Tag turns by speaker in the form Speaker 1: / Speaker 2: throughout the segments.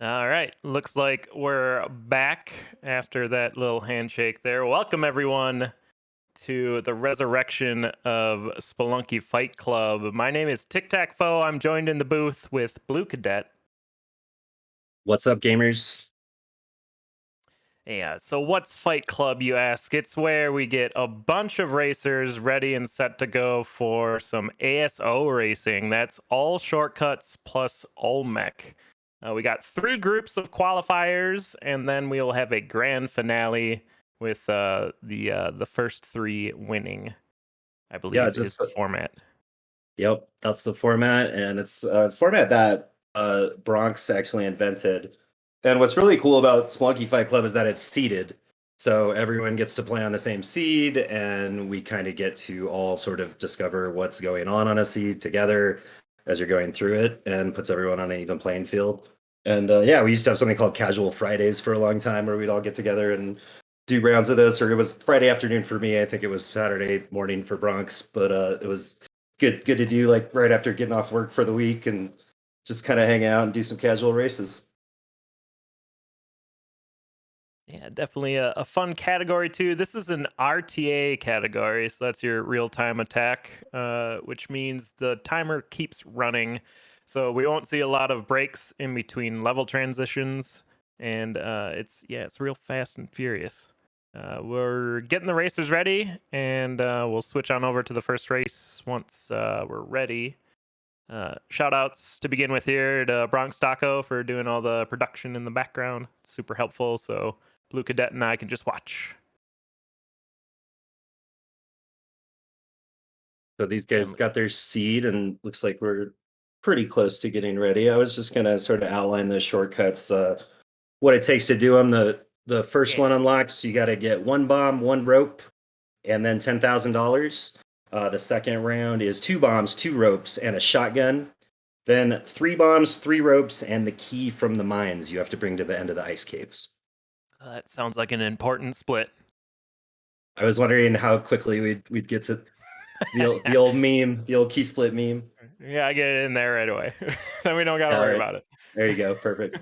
Speaker 1: All right. Looks like we're back after that little handshake there. Welcome, everyone, to the resurrection of Spelunky Fight Club. My name is Tic Tac Foe. I'm joined in the booth with Blue Cadet.
Speaker 2: What's up, gamers?
Speaker 1: Yeah, so what's Fight Club, you ask? It's where we get a bunch of racers ready and set to go for some AS+O racing. That's all shortcuts plus all mech. We got three groups of qualifiers, and then we'll have a grand finale with the first three winning, I
Speaker 2: Yeah,
Speaker 1: believe is
Speaker 2: just
Speaker 1: the format.
Speaker 2: yep, that's the format, and it's a format that Bronx actually invented. And what's really cool about Splunky Fight Club is that it's seeded, so everyone gets to play on the same seed, and we kind of get to all sort of discover what's going on a seed together as you're going through it, and puts everyone on an even playing field. And yeah, we used to have something called Casual Fridays for a long time, where we'd all get together and do rounds of this. Or it was Friday afternoon for me. I think it was Saturday morning for Bronx, but it was good to do like right after getting off work for the week and just kind of hang out and do some casual races.
Speaker 1: Yeah, definitely a fun category too. This is an RTA category, so that's your real-time attack, which means the timer keeps running. So we won't see a lot of breaks in between level transitions, and it's real fast and furious. We're getting the racers ready, and we'll switch on over to the first race once we're ready. Shout outs to begin with here to Bronx Taco for doing all the production in the background. It's super helpful. So Blue Cadet and I can just watch.
Speaker 2: So these
Speaker 1: And
Speaker 2: guys got their seed, and looks like we're pretty close to getting ready. I was just gonna sort of outline the shortcuts, what it takes to do them. The first
Speaker 1: yeah,
Speaker 2: one unlocks. You got to get one bomb, one rope, and then $10,000. The second round is two bombs, two ropes, and a shotgun. Then three bombs, three ropes, and the key from the mines you have to bring to the end of the ice caves.
Speaker 1: that sounds like an important split.
Speaker 2: I was wondering how quickly we'd get to the old meme, the old key split meme.
Speaker 1: Yeah, I get it in there right away. Then we don't got to
Speaker 2: All
Speaker 1: worry
Speaker 2: right,
Speaker 1: about it.
Speaker 2: there you go, perfect.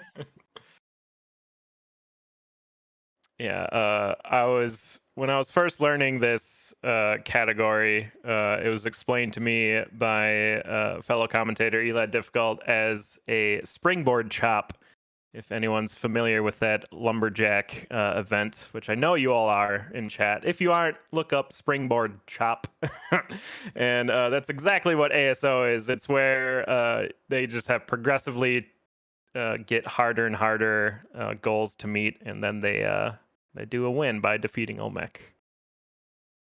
Speaker 1: Yeah, I was when I was first learning this category, it was explained to me by fellow commentator Eli Difficult as a springboard chop. If anyone's familiar with that lumberjack event, which I know you all are in chat. If you aren't, look up springboard chop. And that's exactly what AS+O is. It's where they just have progressively get harder and harder goals to meet, and then they do a win by defeating Olmec.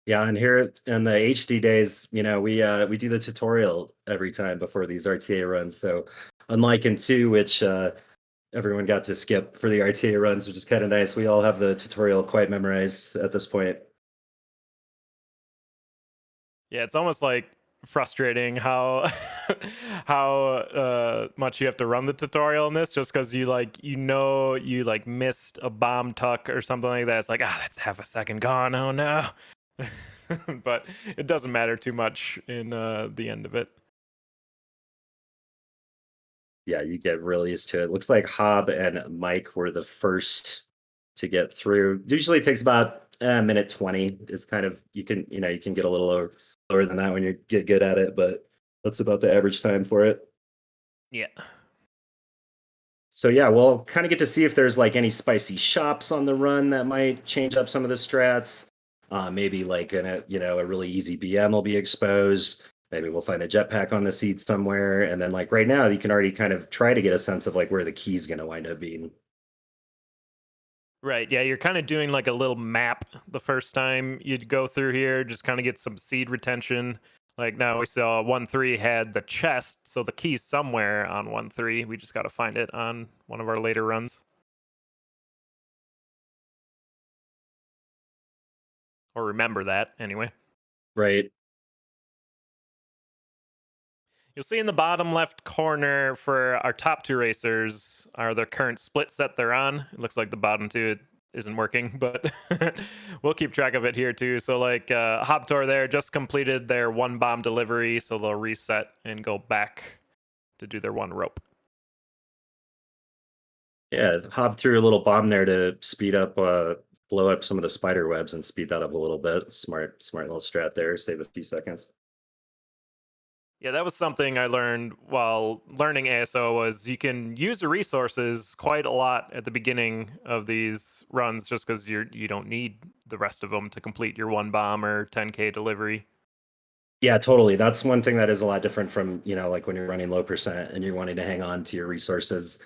Speaker 2: Yeah, and here in the HD days, we do the tutorial every time before these RTA runs. So unlike in two, which everyone got to skip for the RTA runs, which is kind of nice, we all have the tutorial quite memorized at this point.
Speaker 1: Yeah, it's almost like frustrating how how much you have to run the tutorial in this just because you like missed a bomb tuck or something like that. It's like, that's half a second gone. Oh no. But it doesn't matter too much in the end of it.
Speaker 2: Yeah, you get really used to it. Looks like Hob and Mike were the first to get through. Usually it takes about a minute 20 is kind of you can get a little lower than that when you get good at it, but that's about the average time for it.
Speaker 1: Yeah.
Speaker 2: So yeah, we'll kind of get to see if there's like any spicy shops on the run that might change up some of the strats. Maybe like a really easy BM will be exposed. Maybe we'll find a jetpack on the seat somewhere. And then like right now, you can already kind of try to get a sense of like where the key's gonna wind up being.
Speaker 1: Right. Yeah, you're kind of doing like a little map the first time you go through here, just kind of get some seed retention. Like now we saw 1-3 had the chest, so the key's somewhere on 1-3. We just got to find it on one of our later runs or remember that anyway.
Speaker 2: Right.
Speaker 1: You'll see in the bottom left corner for our top two racers are their current splits that they're on. It looks like the bottom two isn't working, but we'll keep track of it here too. So like Hobtor there just completed their one bomb delivery, so they'll reset and go back to do their one rope.
Speaker 2: Yeah, Hob threw a little bomb there to speed up, blow up some of the spider webs and speed that up a little bit. Smart little strat there. Save a few seconds.
Speaker 1: Yeah, that was something I learned while learning ASO was you can use the resources quite a lot at the beginning of these runs just because you don't need the rest of them to complete your one bomb or 10k delivery.
Speaker 2: Yeah, totally. That's one thing that is a lot different from, like when you're running low percent and you're wanting to hang on to your resources.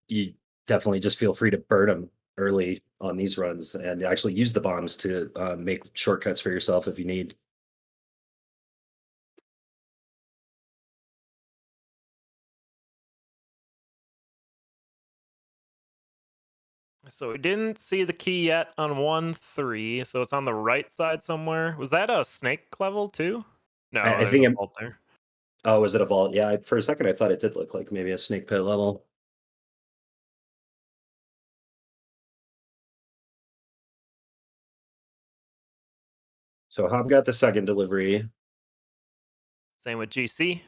Speaker 2: You definitely just feel free to burn them early on these runs and actually use the bombs to make shortcuts for yourself if you need.
Speaker 1: So we didn't see the key yet on 1-3, so it's on the right side somewhere. Was that a snake level too? No,
Speaker 2: I
Speaker 1: there's
Speaker 2: think
Speaker 1: a
Speaker 2: it,
Speaker 1: vault there.
Speaker 2: oh, was it a vault? Yeah, for a second I thought it did look like maybe a snake pit level. So Hob got the second delivery.
Speaker 1: Same with GC.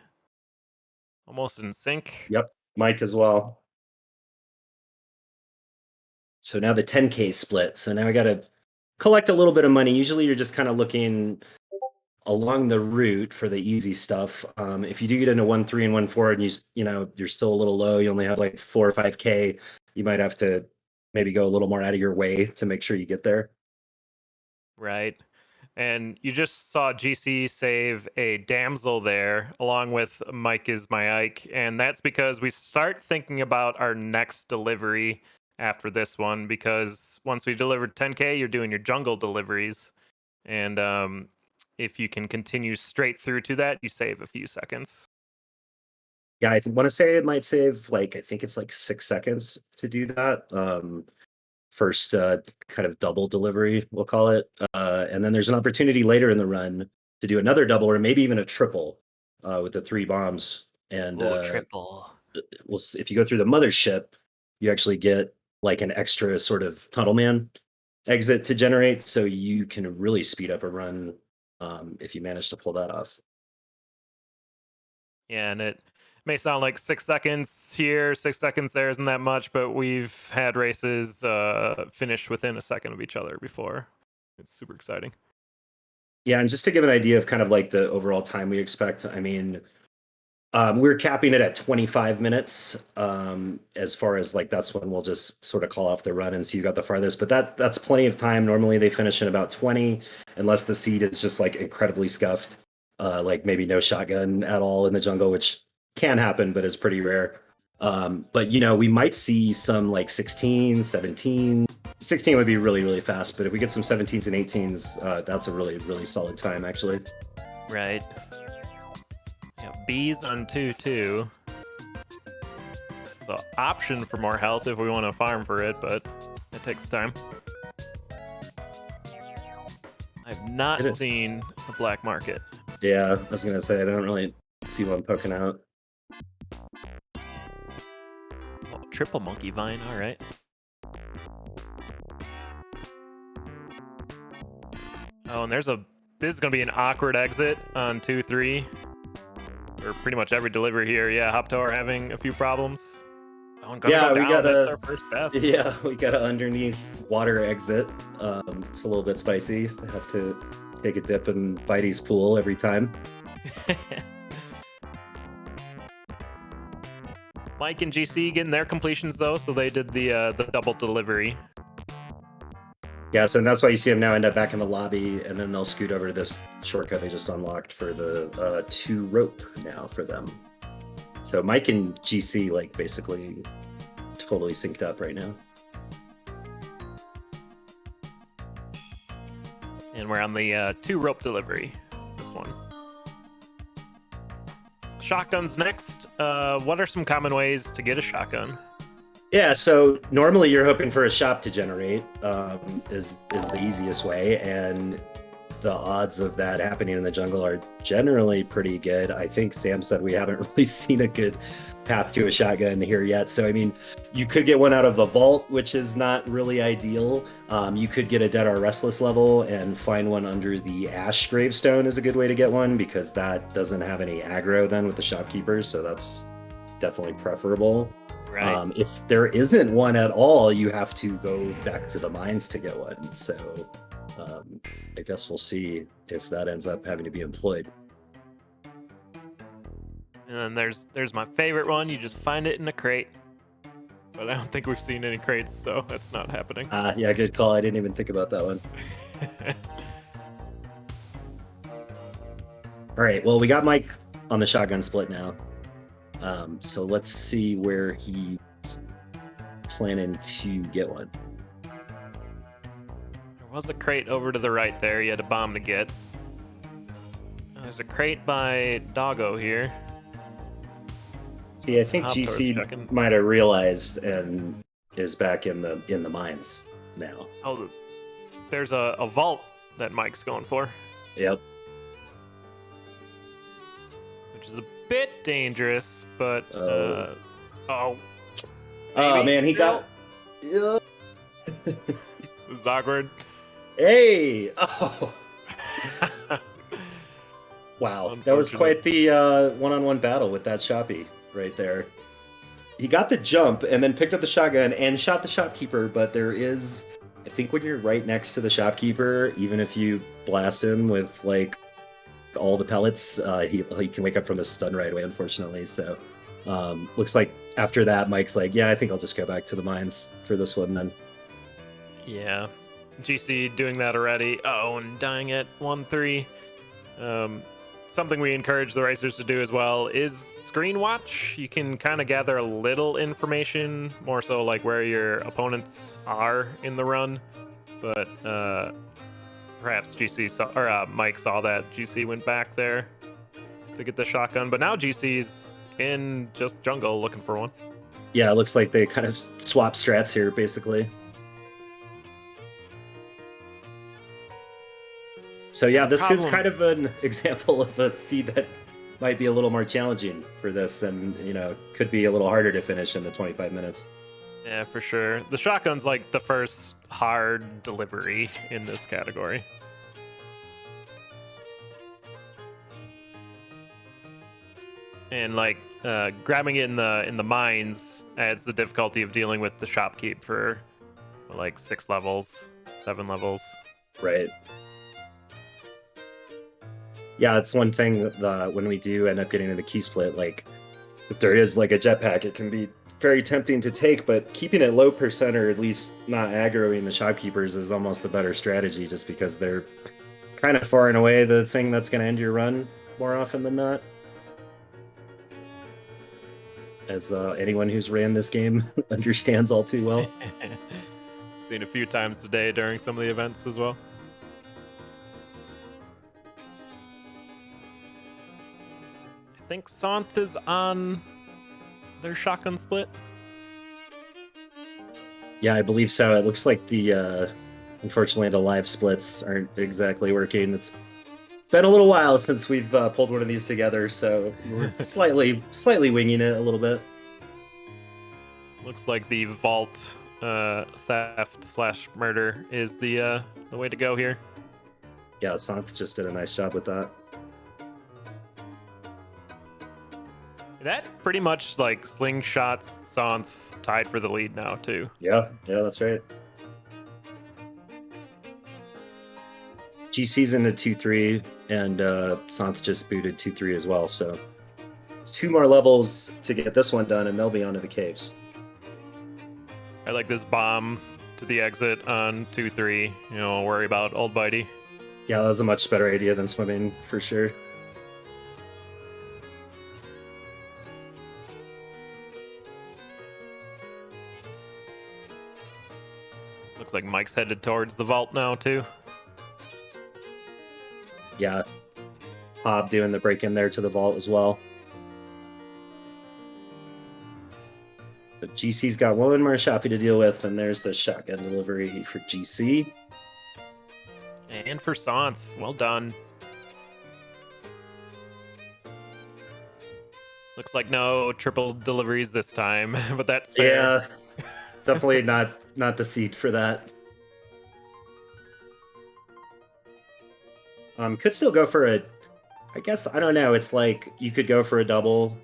Speaker 1: Almost in sync.
Speaker 2: Yep, Mike as well. So now the 10K split. So now I got to collect a little bit of money. Usually you're just kind of looking along the route for the easy stuff. If you do get into 1-3 and 1-4 and you're still a little low, you only have like 4 or 5K, you might have to maybe go a little more out of your way to make sure you get there.
Speaker 1: Right. And you just saw GC save a damsel there, along with Mike is my Ike. And that's because we start thinking about our next delivery after this one. Because once we delivered 10k, you're doing your jungle deliveries. And if you can continue straight through to that, you save a few seconds.
Speaker 2: Yeah, I want to say it might save like, I think it's like 6 seconds to do that. First kind of double delivery, we'll call it. And then there's an opportunity later in the run to do another double or maybe even a triple with the three bombs. And
Speaker 1: Oh, triple.
Speaker 2: if you go through the mothership, you actually get like an extra sort of tunnel man exit to generate. So you can really speed up a run if you manage to pull that off.
Speaker 1: Yeah, and it may sound like 6 seconds here, 6 seconds there isn't that much, but we've had races finish within a second of each other before. It's super exciting.
Speaker 2: Yeah, and just to give an idea of kind of like the overall time we expect, I mean, we're capping it at 25 minutes. As far as like that's when we'll just sort of call off the run and see who got the farthest. But that's plenty of time. Normally they finish in about 20, unless the seed is just like incredibly scuffed, like maybe no shotgun at all in the jungle, which can happen, but is pretty rare. But we might see some like 16, 17. 16 would be really, really fast, but if we get some 17s and 18s, that's a really, really solid time actually.
Speaker 1: Right. Yeah, bees on 2-2. It's an option for more health if we want to farm for it, but it takes time. I've not seen a black market.
Speaker 2: Yeah, I was gonna say I don't really see one poking out.
Speaker 1: Oh, triple monkey vine, all right. Oh, and this is gonna be an awkward exit on 2-3. Or pretty much every delivery here. Yeah, Hopto are having a few problems. Oh, I'm gonna
Speaker 2: Yeah,
Speaker 1: go
Speaker 2: we
Speaker 1: down. That's
Speaker 2: gotta.
Speaker 1: our first death.
Speaker 2: Yeah, we got a underneath water exit. It's a little bit spicy. Have to take a dip in Bitey's pool every time.
Speaker 1: Mike and GC getting their completions though, so they did the double delivery.
Speaker 2: Yeah, so that's why you see them now end up back in the lobby, and then they'll scoot over to this shortcut they just unlocked for the 2 rope now for them. So Mike and GC like basically totally synced up right now.
Speaker 1: And we're on the 2 rope delivery. This one. Shotguns next. What are some common ways to get a shotgun?
Speaker 2: Yeah, so normally you're hoping for a shop to generate is the easiest way, and the odds of that happening in the jungle are generally pretty good. I think Sam said we haven't really seen a good path to a shotgun here yet. So I mean, you could get one out of the vault, which is not really ideal. You could get a Dead or Restless level and find one under the Ash gravestone is a good way to get one because that doesn't have any aggro then with the shopkeepers, so that's definitely preferable.
Speaker 1: Right.
Speaker 2: If there isn't one at all, you have to go back to the mines to get one. So um, I guess we'll see if that ends up having to be employed.
Speaker 1: And then there's my favorite one. You just find it in a crate. But I don't think we've seen any crates, so that's not happening.
Speaker 2: Yeah, good call. I didn't even think about that one. All right, well, we got Mike on the shotgun split now. So let's see where he's planning to get one.
Speaker 1: There was a crate over to the right there. You had a bomb to get. There's a crate by Doggo here.
Speaker 2: See, I think
Speaker 1: Hopto's
Speaker 2: GC
Speaker 1: checking.
Speaker 2: might have realized and is back in the mines now.
Speaker 1: Oh, there's a vault that Mike's going for,
Speaker 2: Yep.
Speaker 1: which is a bit dangerous, but
Speaker 2: Oh.
Speaker 1: oh,
Speaker 2: Oh
Speaker 1: maybe
Speaker 2: man, he
Speaker 1: still?
Speaker 2: got.
Speaker 1: This is awkward.
Speaker 2: Hey! Oh, wow. That was
Speaker 1: Unfortunate.
Speaker 2: quite the one-on-one battle with that shoppy right there. He got the jump and then picked up the shotgun and shot the shopkeeper, but there is, I think when you're right next to the shopkeeper, even if you blast him with like all the pellets, he can wake up from the stun right away, unfortunately. So looks like after that, Mike's like, yeah, I think I'll just go back to the mines for this one then.
Speaker 1: Yeah, GC doing that already. Oh, and dying at 1-3. Something we encourage the racers to do as well is screen watch. You can kind of gather a little information, more so like where your opponents are in the run. But perhaps GC saw, or Mike saw that GC went back there to get the shotgun. But now GC's in just jungle looking for one.
Speaker 2: Yeah, it looks like they kind of swap strats here, basically. So yeah, this is kind of an example of a seed that might be a little more challenging for this, and could be a little harder to finish in the 25 minutes.
Speaker 1: Yeah, for sure. The shotgun's like the first hard delivery in this category. And like grabbing it in the mines adds the difficulty of dealing with the shopkeep for like 6 levels, 7 levels.
Speaker 2: Right. Yeah, it's one thing that when we do end up getting into key split, like if there is like a jetpack, it can be very tempting to take, but keeping it low percent or at least not aggroing the shopkeepers is almost the better strategy, just because they're kind of far and away the thing that's going to end your run more often than not. As anyone who's ran this game understands all too well.
Speaker 1: Seen a few times today during some of the events as well. I think Santh is on their shotgun split.
Speaker 2: Yeah, I believe so. It looks like the unfortunately the live splits aren't exactly working. It's been a little while since we've pulled one of these together, so we're slightly winging it a little bit.
Speaker 1: Looks like the vault theft / murder is the way to go here.
Speaker 2: Yeah, Santh just did a nice job with that.
Speaker 1: That pretty much like slingshots Santh tied for the lead now too.
Speaker 2: Yeah, that's right. GC's into 2-3, and Santh just booted 2-3 as well, so 2 more levels to get this one done, and they'll be onto the caves.
Speaker 1: I like this bomb to the exit on 2-3. Worry about old Bitey.
Speaker 2: Yeah, that was a much better idea than swimming, for sure.
Speaker 1: Looks like Mike's headed towards the vault now too.
Speaker 2: Yeah, Hob doing the break in there to the vault as well. But GC's got one more shoppy to deal with, and there's the shotgun delivery for GC.
Speaker 1: And for Santh, well done. Looks like no triple deliveries this time, but that's fair.
Speaker 2: Yeah, definitely not the seed for that. Could still go for I guess, I don't know. It's like you could go for a double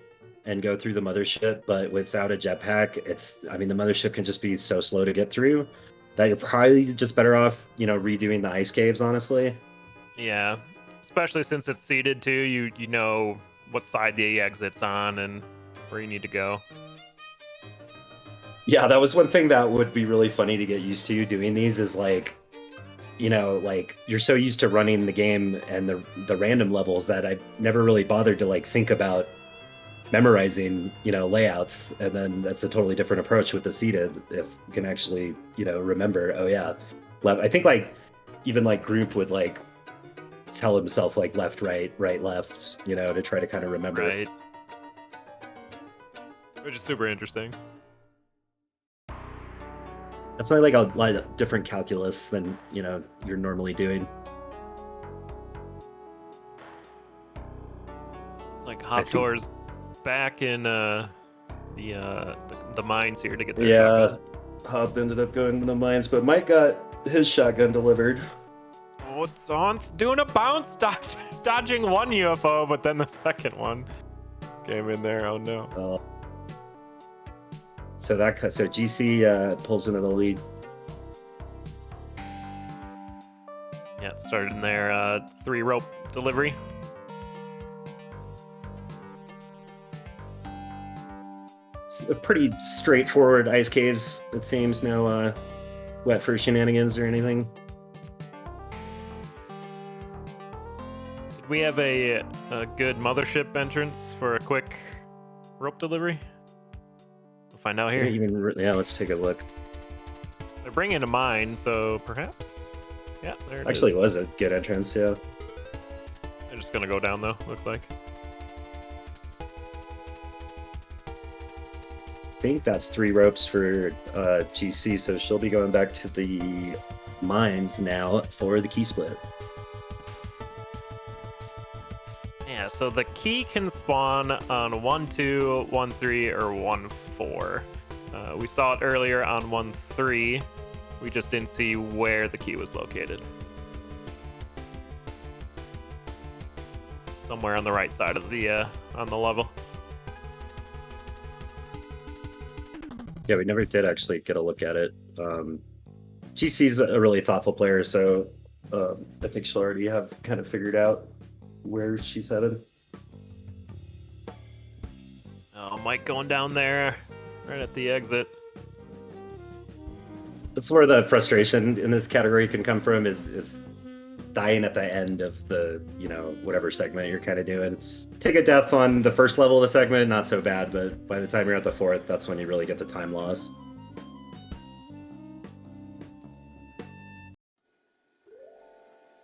Speaker 2: and go through the mothership, but without a jetpack, I mean, the mothership can just be so slow to get through that you're probably just better off, redoing the ice caves, honestly.
Speaker 1: Yeah, especially since it's seated too. You know what side the exit's on and where you need to go.
Speaker 2: Yeah, that was one thing that would be really funny to get used to doing these is like, like you're so used to running the game and the random levels that I've never really bothered to like think about memorizing, layouts. And then that's a totally different approach with the seated if you can actually, remember, oh yeah. I think like even like Group would like tell himself like left, right, left, to try to kind of remember.
Speaker 1: Right. Which is super interesting.
Speaker 2: Definitely like a lot of different calculus than, you're normally doing.
Speaker 1: It's like
Speaker 2: I
Speaker 1: Hop
Speaker 2: think,
Speaker 1: Tour's back in the mines here to get their
Speaker 2: yeah,
Speaker 1: shotgun.
Speaker 2: Hob ended up going to the mines, but Mike got his shotgun delivered.
Speaker 1: Oh, it's on doing a bounce, dodging one UFO, but then the second one came in there. Oh no.
Speaker 2: So GC pulls into the lead.
Speaker 1: Yeah, it started in their 3-rope delivery.
Speaker 2: It's a pretty straightforward ice caves, it seems. No wet for shenanigans or anything.
Speaker 1: Did we have a good mothership entrance for a quick rope delivery? We'll find out here.
Speaker 2: Yeah, let's take a look.
Speaker 1: They're bringing a mine, so perhaps. Yeah, there it
Speaker 2: Actually,
Speaker 1: is.
Speaker 2: it was a good entrance, yeah.
Speaker 1: They're just gonna go down though, looks like.
Speaker 2: I think that's 3 ropes for GC, so she'll be going back to the mines now for the key split.
Speaker 1: Yeah, so the key can spawn on 1, 2, 1, 3, or 1, 4. We saw it earlier on 1, 3. We just didn't see where the key was located. Somewhere on the right side of the on the level.
Speaker 2: Yeah, we never did actually get a look at it. GC's a really thoughtful player, so I think she'll already have kind of figured out where she's headed.
Speaker 1: Oh, Mike going down there, right at the exit.
Speaker 2: That's where the frustration in this category can come from is dying at the end of the, whatever segment you're kind of doing. Take a death on the first level of the segment, not so bad, but by the time you're at the 4th, that's when you really get the time loss.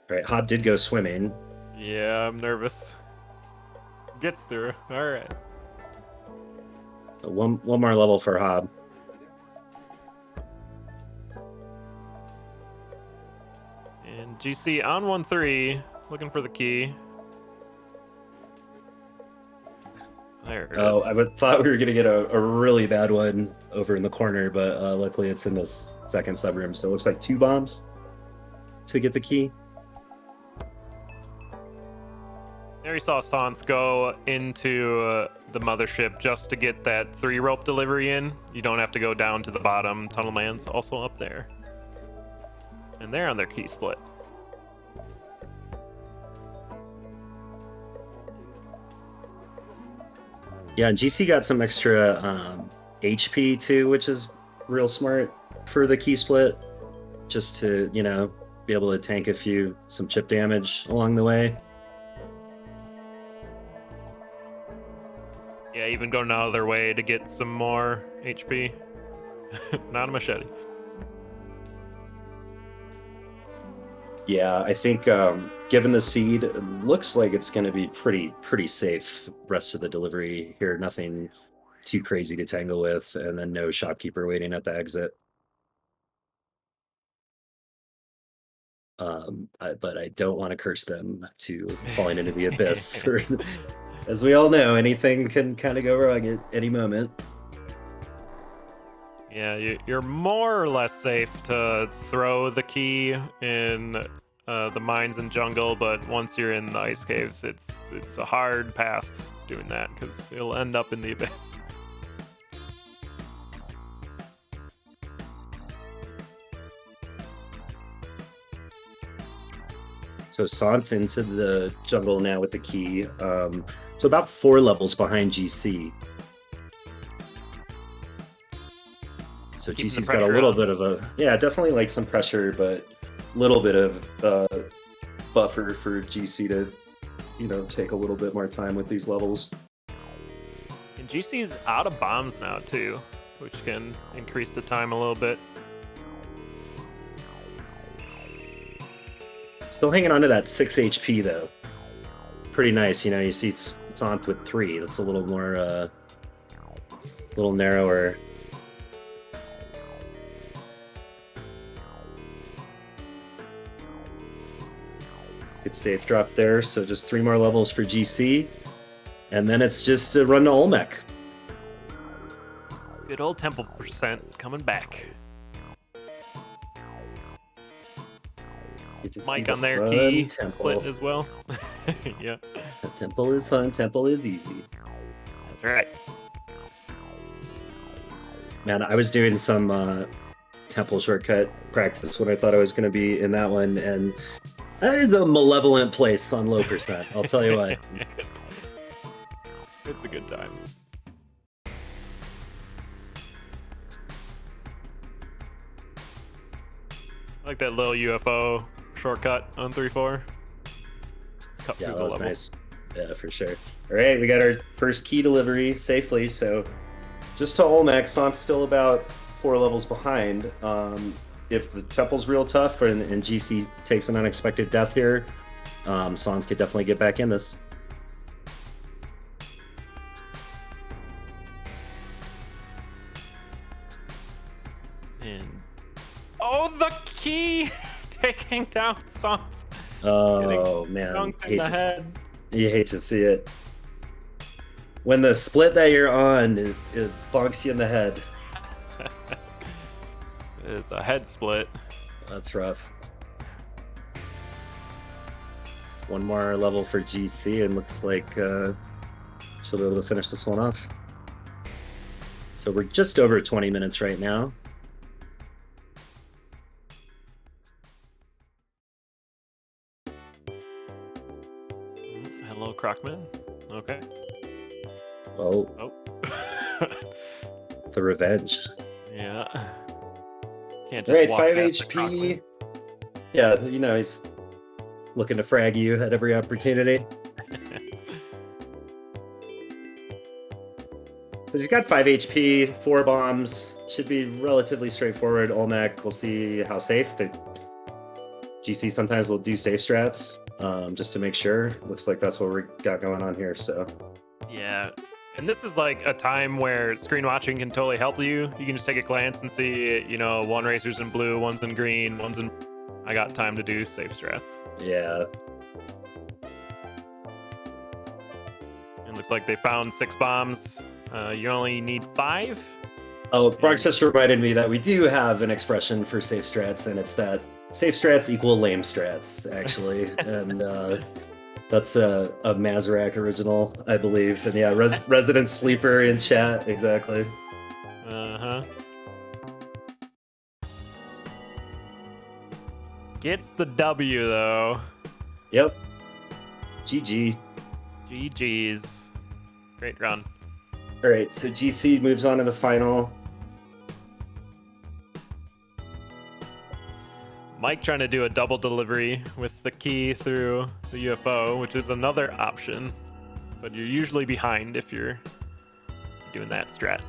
Speaker 2: All right, Hob did go swimming.
Speaker 1: Yeah, I'm nervous. Gets through. All right.
Speaker 2: So one more level for Hob.
Speaker 1: And GC on 1, 3, looking for the key. There it is.
Speaker 2: Oh, thought we were gonna get a really bad one over in the corner, but luckily it's in this second subroom. So it looks like 2 bombs to get the key.
Speaker 1: There you saw Santh go into the mothership just to get that 3-rope delivery in. You don't have to go down to the bottom. Tunnel Man's also up there. And they're on their key split.
Speaker 2: Yeah, and GC got some extra HP too, which is real smart for the key split, just to, be able to tank some chip damage along the way.
Speaker 1: Yeah, even going out of their way to get some more HP. Not a machete.
Speaker 2: Yeah, I think given the seed, it looks like it's going to be pretty safe rest of the delivery here. Nothing too crazy to tangle with, and then no shopkeeper waiting at the exit. But I don't want to curse them to falling into the abyss. As we all know, anything can kind of go wrong at any moment.
Speaker 1: Yeah, you're more or less safe to throw the key in the mines and jungle, but once you're in the ice caves, it's a hard pass doing that because you'll end up in the abyss.
Speaker 2: So Sanf into the jungle now with the key. So about 4 levels behind GC. So
Speaker 1: Keeping the
Speaker 2: GC's got a
Speaker 1: pressure
Speaker 2: little
Speaker 1: on.
Speaker 2: bit of a, yeah, definitely like some pressure, but little bit of buffer for GC to, take a little bit more time with these levels.
Speaker 1: And GC's out of bombs now too, which can increase the time a little bit.
Speaker 2: Still hanging on to that 6 HP though. Pretty nice, you see it's on with 3. That's a little more, a little narrower. Good safe drop there. So just 3 more levels for GC, and then it's just a run to Olmec.
Speaker 1: Good old temple percent coming back. Mike on their key split as well. Yeah.
Speaker 2: The temple is fun, temple is easy.
Speaker 1: That's right.
Speaker 2: Man, I was doing some temple shortcut practice when I thought I was going to be in that one, and that is a malevolent place on low percent, I'll tell you what.
Speaker 1: It's a good time. I like that little UFO shortcut on 3-4.
Speaker 2: Yeah, that was nice. Yeah, for sure. All right, we got our first key delivery safely. So just to Olmec, Sant's still about 4 levels behind. If the temple's real tough and GC takes an unexpected death here, Sant could definitely get back in this.
Speaker 1: And the key taking down Sant.
Speaker 2: Oh man,
Speaker 1: dunked in the head.
Speaker 2: You hate to see it. When the split that you're on, it bonks you in the head.
Speaker 1: It's a head split.
Speaker 2: That's rough. Just 1 more level for GC, and looks like she'll be able to finish this one off. So we're just over 20 minutes right now.
Speaker 1: Hello, Crockman. Okay.
Speaker 2: Oh. The revenge.
Speaker 1: Yeah. Can't just
Speaker 2: All right,
Speaker 1: walk
Speaker 2: 5
Speaker 1: past the
Speaker 2: HP. Yeah, he's looking to frag you at every opportunity. So she's got 5 HP, 4 bombs. Should be relatively straightforward. Olmec, we'll see how safe. The GC sometimes will do safe strats just to make sure. Looks like that's what we got going on here. So
Speaker 1: Yeah. And this is like a time where screen watching can totally help you. You can just take a glance and see, one racer's in blue, one's in green, one's in... I got time to do safe strats.
Speaker 2: yeah.
Speaker 1: It looks like they found 6 bombs. You only need 5.
Speaker 2: Oh, Bronx just reminded me that we do have an expression for safe strats, and it's that safe strats equal lame strats, actually. And that's a Mazrak original, I believe. And yeah, Resident Sleeper in chat, exactly.
Speaker 1: Uh-huh. Gets the W, though.
Speaker 2: Yep. GG.
Speaker 1: GG's. Great run.
Speaker 2: All right, so GC moves on to the final.
Speaker 1: Mike trying to do a double delivery with the key through the UFO, which is another option, but you're usually behind if you're doing that strat.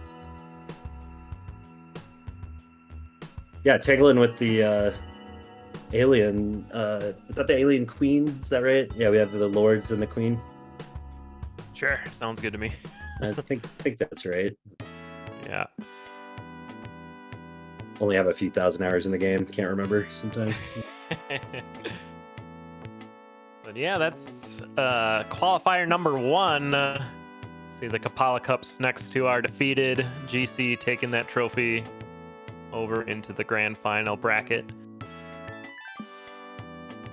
Speaker 2: Yeah, Tanglin with the alien. Is that the alien queen? Is that right? Yeah, we have the lords and the queen.
Speaker 1: Sure, sounds good to me.
Speaker 2: I think that's right.
Speaker 1: Yeah.
Speaker 2: Only have a few thousand hours in the game. Can't remember sometimes.
Speaker 1: But yeah, that's qualifier number 1. See, the Kapala Cups next 2 are defeated. GC taking that trophy over into the grand final bracket.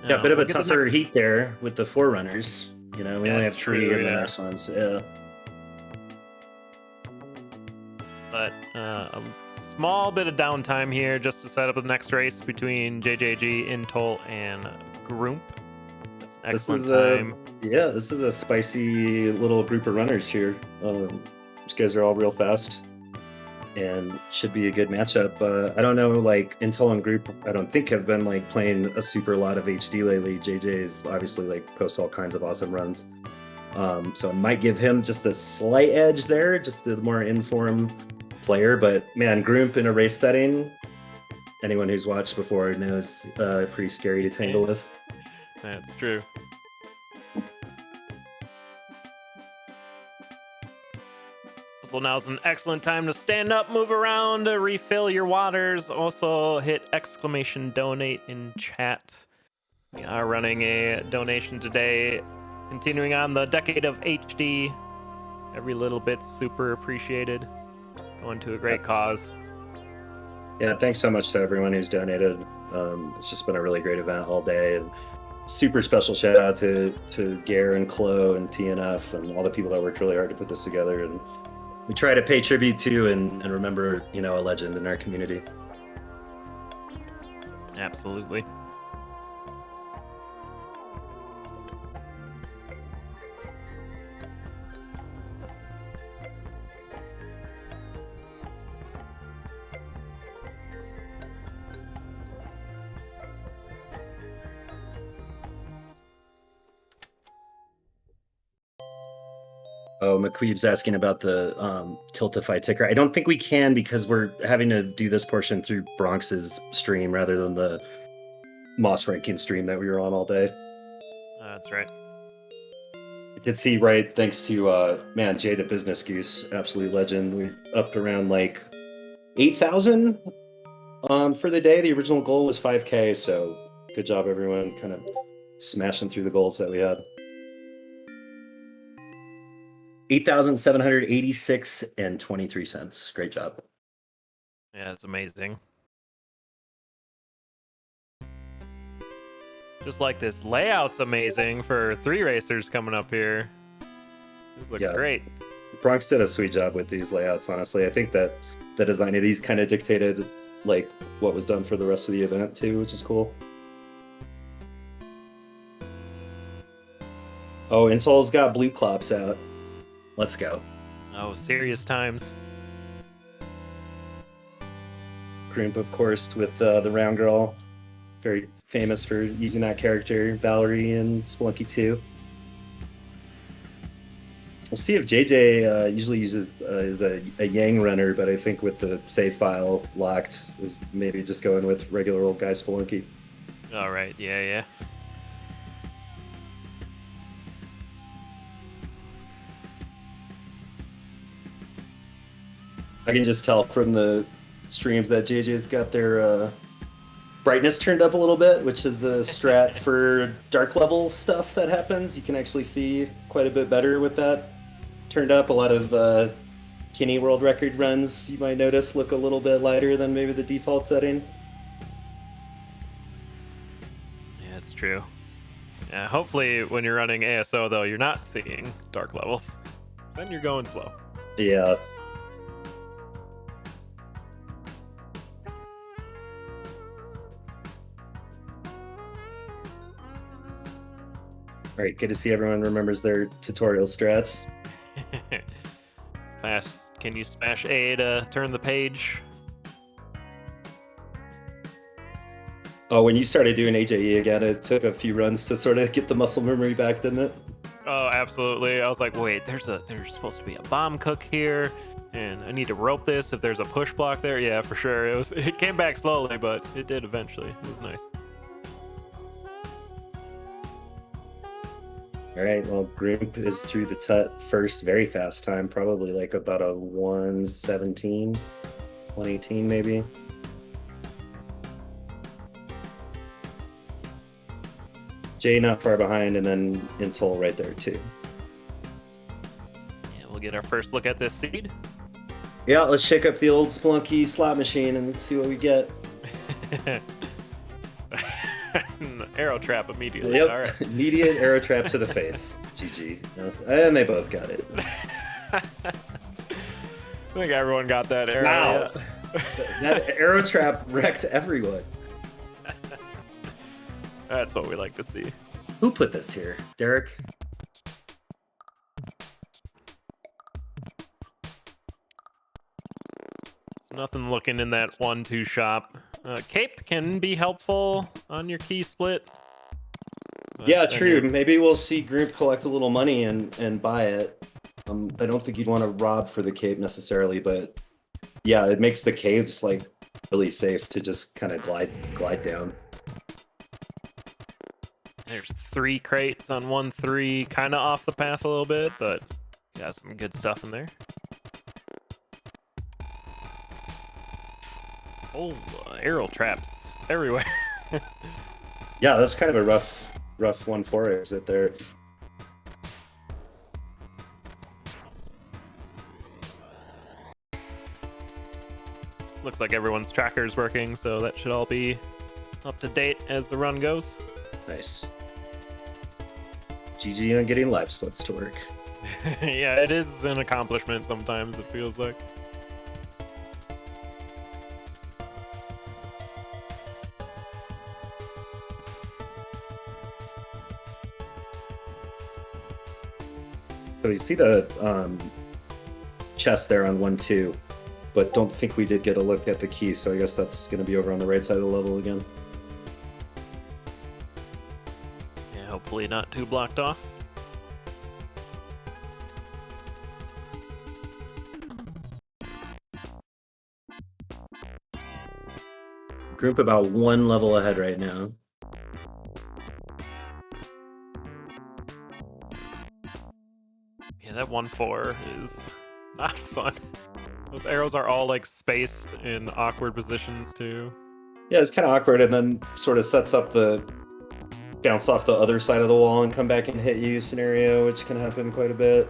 Speaker 2: Yeah, a bit of
Speaker 1: We'll
Speaker 2: a
Speaker 1: get the
Speaker 2: tougher
Speaker 1: next.
Speaker 2: heat there with the Forerunners. You know, we only
Speaker 1: That's
Speaker 2: have three
Speaker 1: true,
Speaker 2: in the
Speaker 1: yeah.
Speaker 2: next ones. Yeah.
Speaker 1: But a small bit of downtime here just to set up the next race between JJG, Intol, and Groomp. That's an
Speaker 2: This
Speaker 1: excellent
Speaker 2: is a
Speaker 1: time.
Speaker 2: this is a spicy little group of runners here. These guys are all real fast and should be a good matchup. I don't know, like Intel and Group, I don't think have been like playing a super lot of HD lately. JJ's obviously like posts all kinds of awesome runs. So it might give him just a slight edge there, just the more informed player. But man, Group in a race setting, anyone who's watched before knows pretty scary to tangle with.
Speaker 1: That's true. So now's an excellent time to stand up, move around, refill your waters. Also hit exclamation donate in chat. We are running a donation today, continuing on the decade of HD. Every little bit's super appreciated. Going to a great cause.
Speaker 2: Yeah, thanks so much to everyone who's donated. It's just been a really great event all day, and super special shout out to Gare and Chloe and TNF and all the people that worked really hard to put this together. And we try to pay tribute to and remember, you know, a legend in our community.
Speaker 1: Absolutely.
Speaker 2: Oh, McQueeb's asking about the Tiltify ticker. I don't think we can because we're having to do this portion through Bronx's stream rather than the Moss ranking stream that we were on all day.
Speaker 1: That's right.
Speaker 2: I did see, right, thanks to man, Jay the Business Goose, absolute legend. We've upped around like 8,000 for the day. The original goal was 5K, so good job everyone kind of smashing through the goals that we had. 8,786 and 23 cents. Great job.
Speaker 1: Yeah, it's amazing. Just like this layout's amazing for 3 racers coming up here. This looks great.
Speaker 2: Bronx did a sweet job with these layouts, honestly. I think that the design of these kind of dictated like what was done for the rest of the event too, which is cool. Oh, Intel's got blue clops out. Let's go.
Speaker 1: Oh, serious times.
Speaker 2: Grimp, of course, with the round girl. Very famous for using that character, Valerie in Spelunky 2. We'll see if JJ usually uses is a Yang runner, but I think with the save file locked, is maybe just going with regular old guy Spelunky.
Speaker 1: All right, yeah.
Speaker 2: I can just tell from the streams that JJ's got their brightness turned up a little bit, which is a strat for dark level stuff that happens. You can actually see quite a bit better with that turned up. A lot of Kinney world record runs, you might notice, look a little bit lighter than maybe the default setting.
Speaker 1: Yeah, it's true. Yeah, hopefully when you're running AS+O though, you're not seeing dark levels. Then you're going slow.
Speaker 2: Yeah. All right, good to see everyone remembers their tutorial strats.
Speaker 1: Fast, can you smash A to turn the page?
Speaker 2: Oh, when you started doing AJE again, it took a few runs to sort of get the muscle memory back, didn't it?
Speaker 1: Oh, absolutely. I was like, wait, there's supposed to be a bomb cook here, and I need to rope this if there's a push block there. Yeah, for sure. It came back slowly, but it did eventually. It was nice.
Speaker 2: All right, well, Grimp is through the tut first, very fast time, probably like about a 117, 118 maybe. Jay not far behind, and then Intel right there too.
Speaker 1: Yeah, we'll get our first look at this seed.
Speaker 2: Yeah, let's shake up the old Spelunky slot machine and see what we get.
Speaker 1: Arrow trap immediately. All
Speaker 2: Yep, immediate arrow trap to the face. GG. And they both got it.
Speaker 1: right. I think everyone got that arrow.
Speaker 2: Wow,
Speaker 1: Yeah.
Speaker 2: that arrow trap wrecked everyone.
Speaker 1: That's what we like to see.
Speaker 2: Who put this here? Derek?
Speaker 1: There's nothing looking in that 1-2 shop. Cape can be helpful on your key split.
Speaker 2: Yeah, true. Maybe we'll see Group collect a little money and buy it. I don't think you'd want to rob for the cave necessarily, but yeah, it makes the caves like really safe to just kind of glide down.
Speaker 1: There's 3 crates on 1-3, kind of off the path a little bit, but got some good stuff in there. Oh, arrow traps everywhere.
Speaker 2: Yeah, that's kind of a rough 1-4 exit there.
Speaker 1: Looks like everyone's tracker's working, so that should all be up to date as the run goes.
Speaker 2: Nice. GG on getting live splits to work.
Speaker 1: Yeah, it is an accomplishment sometimes, it feels like.
Speaker 2: So you see the chest there on 1-2, but don't think we did get a look at the key, so I guess that's going to be over on the right side of the level again.
Speaker 1: Yeah, hopefully not too blocked off.
Speaker 2: Group about 1 level ahead right now.
Speaker 1: Yeah, that 1-4 is not fun. Those arrows are all like spaced in awkward positions too.
Speaker 2: Yeah, it's kind of awkward, and then sort of sets up the bounce off the other side of the wall and come back and hit you scenario, which can happen quite a bit.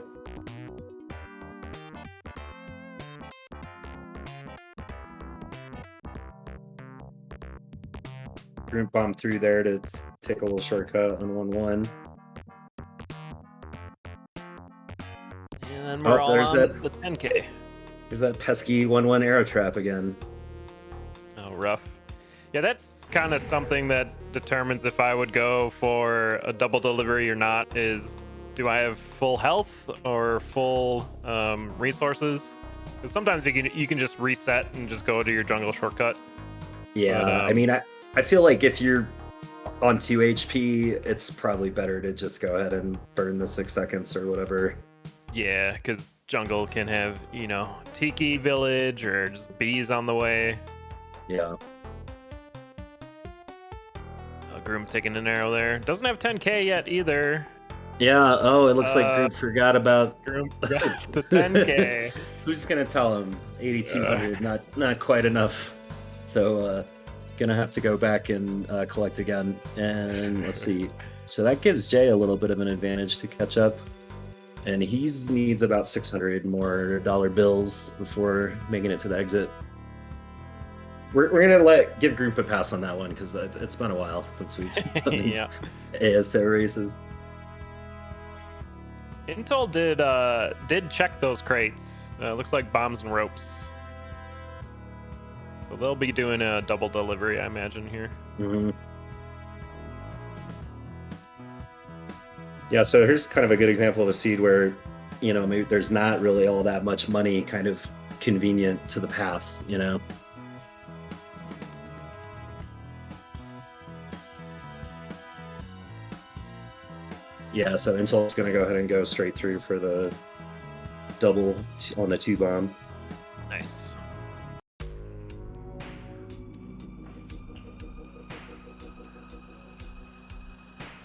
Speaker 2: Group bomb through there to take a little shortcut on 1-1.
Speaker 1: And then we're all
Speaker 2: there's
Speaker 1: on
Speaker 2: that.
Speaker 1: the 10K.
Speaker 2: There's that pesky 1-1 arrow trap again.
Speaker 1: Oh, rough. Yeah, that's kind of something that determines if I would go for a double delivery or not, is do I have full health or full resources? Because sometimes you can just reset and just go to your jungle shortcut.
Speaker 2: Yeah,
Speaker 1: But,
Speaker 2: I mean, I feel like if you're on 2 HP, it's probably better to just go ahead and burn the 6 seconds or whatever.
Speaker 1: Yeah, because jungle can have, Tiki Village or just bees on the way.
Speaker 2: Yeah.
Speaker 1: Groom taking an arrow there. Doesn't have 10K yet either.
Speaker 2: Yeah, oh, it looks like Group forgot about
Speaker 1: Groom got the 10K.
Speaker 2: Who's gonna tell him? 8,200, not quite enough. So gonna have to go back and collect again. And let's see. So that gives Jay a little bit of an advantage to catch up. And he needs about 600 more dollar bills before making it to the exit. We're gonna give Group a pass on that one because it's been a while since we've done these
Speaker 1: Yeah.
Speaker 2: AS+O races.
Speaker 1: Intel did check those crates. Looks like bombs and ropes. So they'll be doing a double delivery, I imagine, here.
Speaker 2: Mm-hmm. Yeah, so here's kind of a good example of a seed where, maybe there's not really all that much money kind of convenient to the path, Yeah, so Intel's going to go ahead and go straight through for the double on the 2 bomb.
Speaker 1: Nice.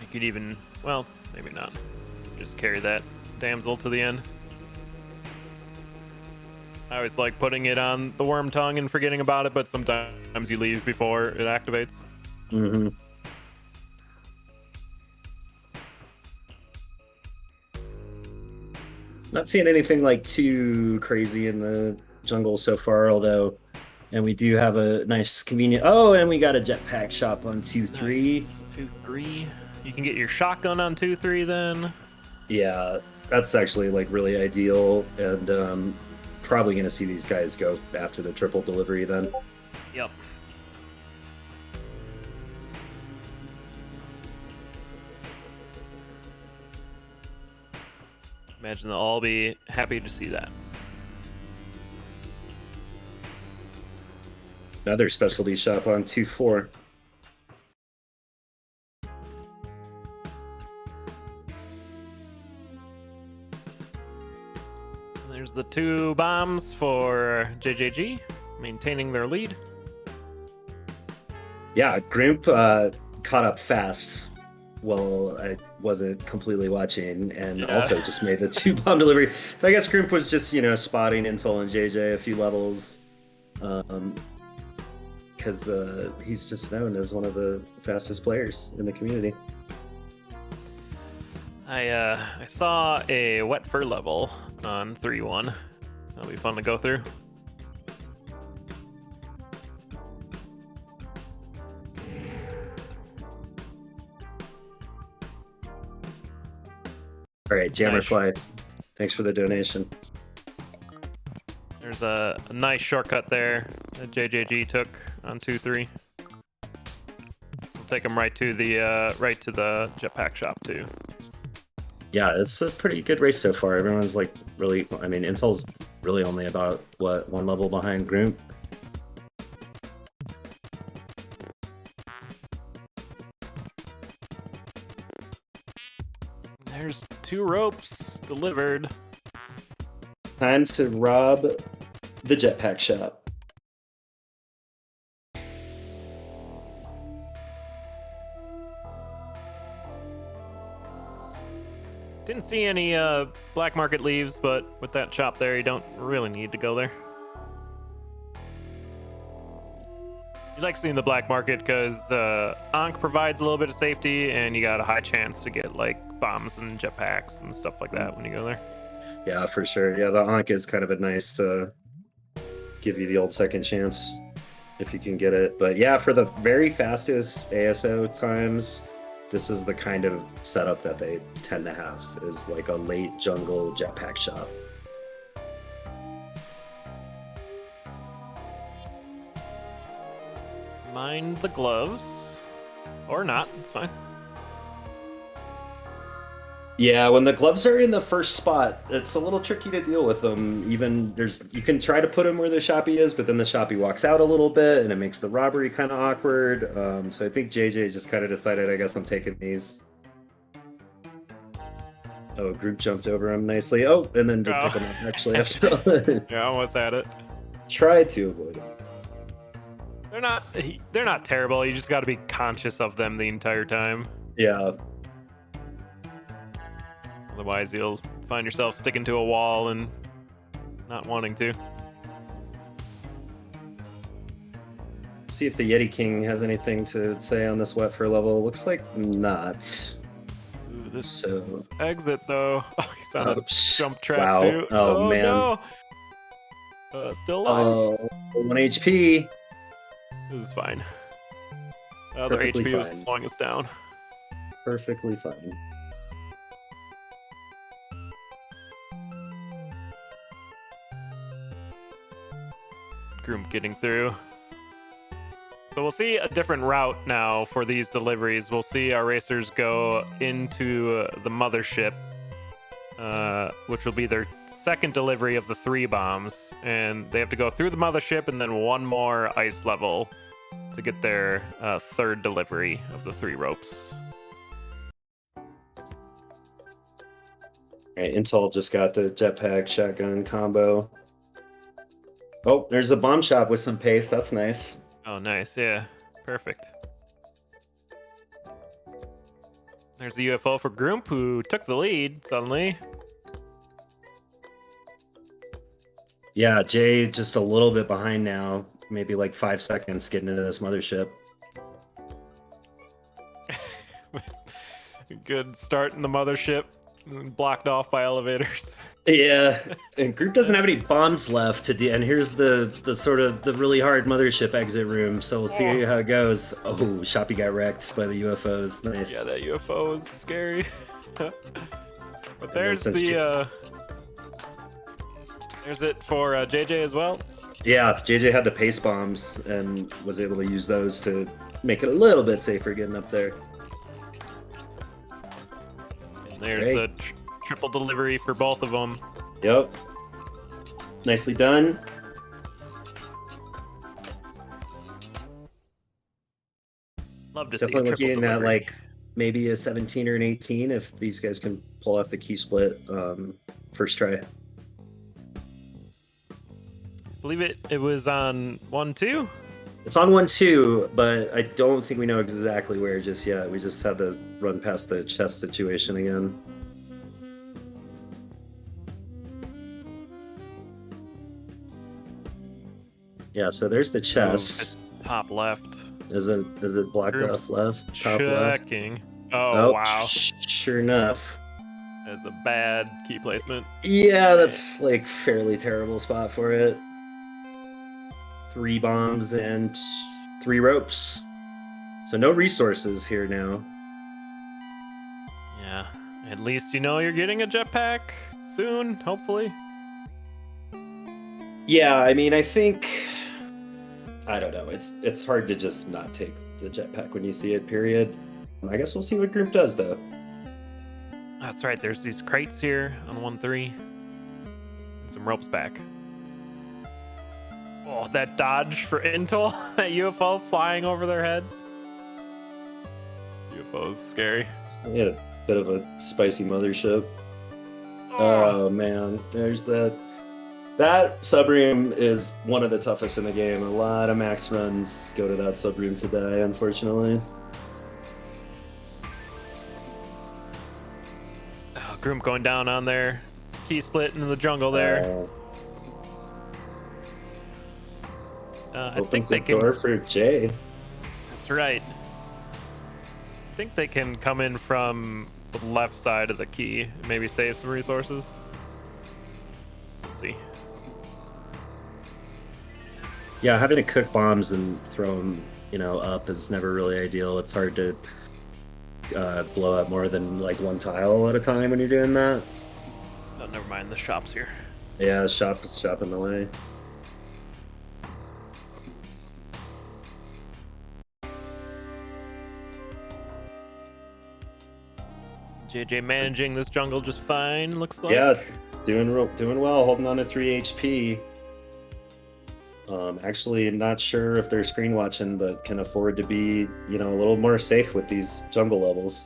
Speaker 1: You could even, well, maybe not. Just carry that damsel to the end. I always like putting it on the worm tongue and forgetting about it, but sometimes you leave before it activates.
Speaker 2: Mm-hmm. Not seeing anything like too crazy in the jungle so far, although And we do have a nice convenient. Oh, and we got a jetpack shop on 2-3.
Speaker 1: Nice. 2-3. You can get your shotgun on 2-3 then.
Speaker 2: Yeah, that's actually like really ideal, and probably gonna see these guys go after the triple delivery then.
Speaker 1: Yep. Imagine they'll all be happy to see that.
Speaker 2: Another specialty shop on 2-4.
Speaker 1: There's the 2 bombs for JJG, maintaining their lead.
Speaker 2: Yeah, Grimp caught up fast. Well, I wasn't completely watching, and also just made the 2 bomb delivery. So I guess Grimp was just spotting Intel and JJ a few levels, because he's just known as one of the fastest players in the community.
Speaker 1: I saw a wet fur level on 3-1. That'll be fun to go through.
Speaker 2: All right, Jammerfly,
Speaker 1: Nice.
Speaker 2: thanks for the donation.
Speaker 1: There's a nice shortcut there that JJG took on 2-3. We'll take him right to the jetpack shop too.
Speaker 2: Yeah, it's a pretty good race so far. Everyone's like really, I mean, Intel's really only about, what, 1 level behind Grimp?
Speaker 1: There's 2 ropes delivered.
Speaker 2: Time to rob the jetpack shop.
Speaker 1: Didn't see any black market leaves, but with that chop there, you don't really need to go there. You like seeing the black market because Ankh provides a little bit of safety, and you got a high chance to get like bombs and jetpacks and stuff like that when you go there.
Speaker 2: Yeah, for sure. Yeah, the Ankh is kind of a nice give you the old second chance if you can get it. But yeah, for the very fastest AS+O times, this is the kind of setup that they tend to have, is like a late jungle jetpack shop.
Speaker 1: Mind the gloves. Or not, it's fine.
Speaker 2: Yeah, when the gloves are in the first spot, it's a little tricky to deal with them. Even you can try to put them where the shoppy is, but then the shoppy walks out a little bit, and it makes the robbery kind of awkward. So I think JJ just kind of decided, I guess I'm taking these. Oh, Group jumped over him nicely. Oh, and then did pick him up actually after all.
Speaker 1: Yeah, almost had it.
Speaker 2: Tried to avoid him.
Speaker 1: They're not terrible. You just got to be conscious of them the entire time.
Speaker 2: Yeah.
Speaker 1: Otherwise, you'll find yourself sticking to a wall and not wanting to.
Speaker 2: See if the Yeti King has anything to say on this wet fur level. Looks like not.
Speaker 1: Ooh, this exit though. Oh, he's on a jump track
Speaker 2: wow.
Speaker 1: too.
Speaker 2: Oh man.
Speaker 1: No. Still alive.
Speaker 2: 1 HP.
Speaker 1: This is fine. Other
Speaker 2: Perfectly
Speaker 1: HP was
Speaker 2: fine.
Speaker 1: slowing us down.
Speaker 2: Perfectly fine.
Speaker 1: Groom getting through. So we'll see a different route now for these deliveries. We'll see our racers go into the mothership, which will be their second delivery of the 3 bombs. And they have to go through the mothership and then 1 more ice level to get their 3rd delivery of the 3 ropes.
Speaker 2: All right, Intel just got the jetpack shotgun combo. Oh, there's a bomb shop with some pace. That's nice.
Speaker 1: Oh, nice. Yeah, perfect. There's the UFO for Groomp, who took the lead suddenly.
Speaker 2: Yeah, Jay just a little bit behind now. Maybe like 5 seconds getting into this mothership.
Speaker 1: Good start in the mothership. Blocked off by elevators.
Speaker 2: Yeah, and group doesn't have any bombs left to do, and here's the sort of the really hard mothership exit room. So we'll see
Speaker 1: Oh,
Speaker 2: how it goes. Oh, Shoppy got wrecked by the UFOs.
Speaker 1: yeah,
Speaker 2: Nice.
Speaker 1: that UFO is scary. But
Speaker 2: And then since
Speaker 1: there's it for JJ as well.
Speaker 2: yeah, JJ had the pace bombs and was able to use those to make it a little bit safer getting up there.
Speaker 1: And there's
Speaker 2: Great.
Speaker 1: the triple delivery for both of them.
Speaker 2: Yep. Nicely done.
Speaker 1: Love to see a
Speaker 2: Definitely
Speaker 1: triple
Speaker 2: looking at
Speaker 1: delivery.
Speaker 2: like maybe a 17 or an 18 if these guys can pull off the key split first try.
Speaker 1: I believe it was on 1-2.
Speaker 2: It's on 1-2, but I don't think we know exactly where just yet. We just had to run past the chest situation again. Yeah, so there's the chest.
Speaker 1: It's top left.
Speaker 2: Is it blocked
Speaker 1: Group's
Speaker 2: off left? Top left?
Speaker 1: Checking. Oh, wow.
Speaker 2: Sure enough.
Speaker 1: That's a bad key placement.
Speaker 2: Yeah, that's like fairly terrible spot for it. 3 bombs and 3 ropes. So no resources here now.
Speaker 1: Yeah. At least you know you're getting a jetpack soon, hopefully.
Speaker 2: Yeah, I mean, I think I don't know. It's hard to just not take the jetpack when you see it. Period. I guess we'll see what group does though.
Speaker 1: That's right. There's these crates here on 1-3. And some ropes back. Oh, that dodge for Intel. That UFO flying over their head. UFO's scary.
Speaker 2: We had a bit of a spicy mothership.
Speaker 1: Oh,
Speaker 2: Oh man, there's that. That subroom is one of the toughest in the game. A lot of max runs go to that subroom to die, unfortunately.
Speaker 1: oh, Groom going down on their key split into the jungle there. I think
Speaker 2: Opens
Speaker 1: they
Speaker 2: the
Speaker 1: can.
Speaker 2: door for Jay.
Speaker 1: That's right. I think they can come in from the left side of the key and maybe save some resources. We'll see.
Speaker 2: Yeah, having to cook bombs and throw them, up is never really ideal. It's hard to blow up more than like one tile at a time when you're doing that.
Speaker 1: Oh, never mind. The shop's here.
Speaker 2: Yeah, the shop is in the way.
Speaker 1: JJ managing this jungle just fine, looks like.
Speaker 2: Yeah, doing well, holding on to 3 HP. Actually, not sure if they're screen watching, but can afford to be, a little more safe with these jungle levels.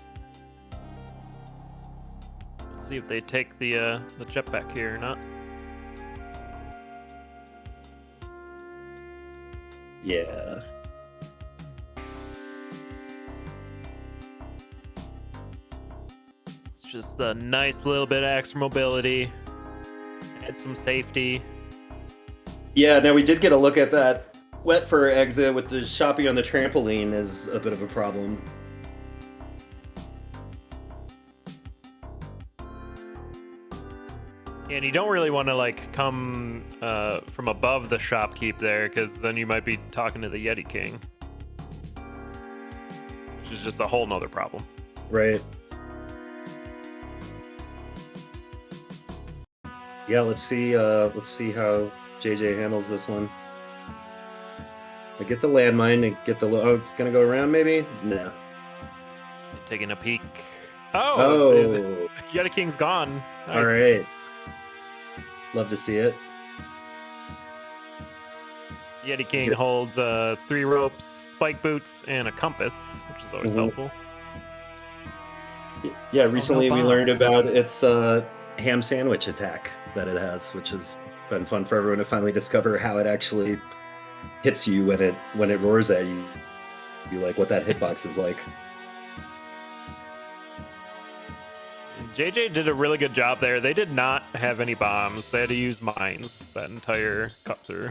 Speaker 1: Let's see if they take the jetpack here or not.
Speaker 2: Yeah.
Speaker 1: It's just a nice little bit of extra mobility. Add some safety.
Speaker 2: Yeah, now we did get a look at that wet fur exit with the shopping on the trampoline is a bit of a problem.
Speaker 1: And you don't really want to like come from above the shopkeep there, because then you might be talking to the Yeti King, which is just a whole nother problem.
Speaker 2: Right. Yeah, let's see how JJ handles this one. I get the landmine and get the gonna go around maybe? No.
Speaker 1: Taking a peek.
Speaker 2: Oh,
Speaker 1: The Yeti King's gone. Nice.
Speaker 2: All right. Love to see it.
Speaker 1: Yeti King holds 3 ropes, spike boots, and a compass, which is always helpful.
Speaker 2: Yeah, recently we
Speaker 1: bomb.
Speaker 2: learned about its ham sandwich attack that it has, which has been fun for everyone to finally discover how it actually hits you when it roars at you. You like what that hitbox is like.
Speaker 1: JJ did a really good job there. They did not have any bombs. They had to use mines that entire cut through.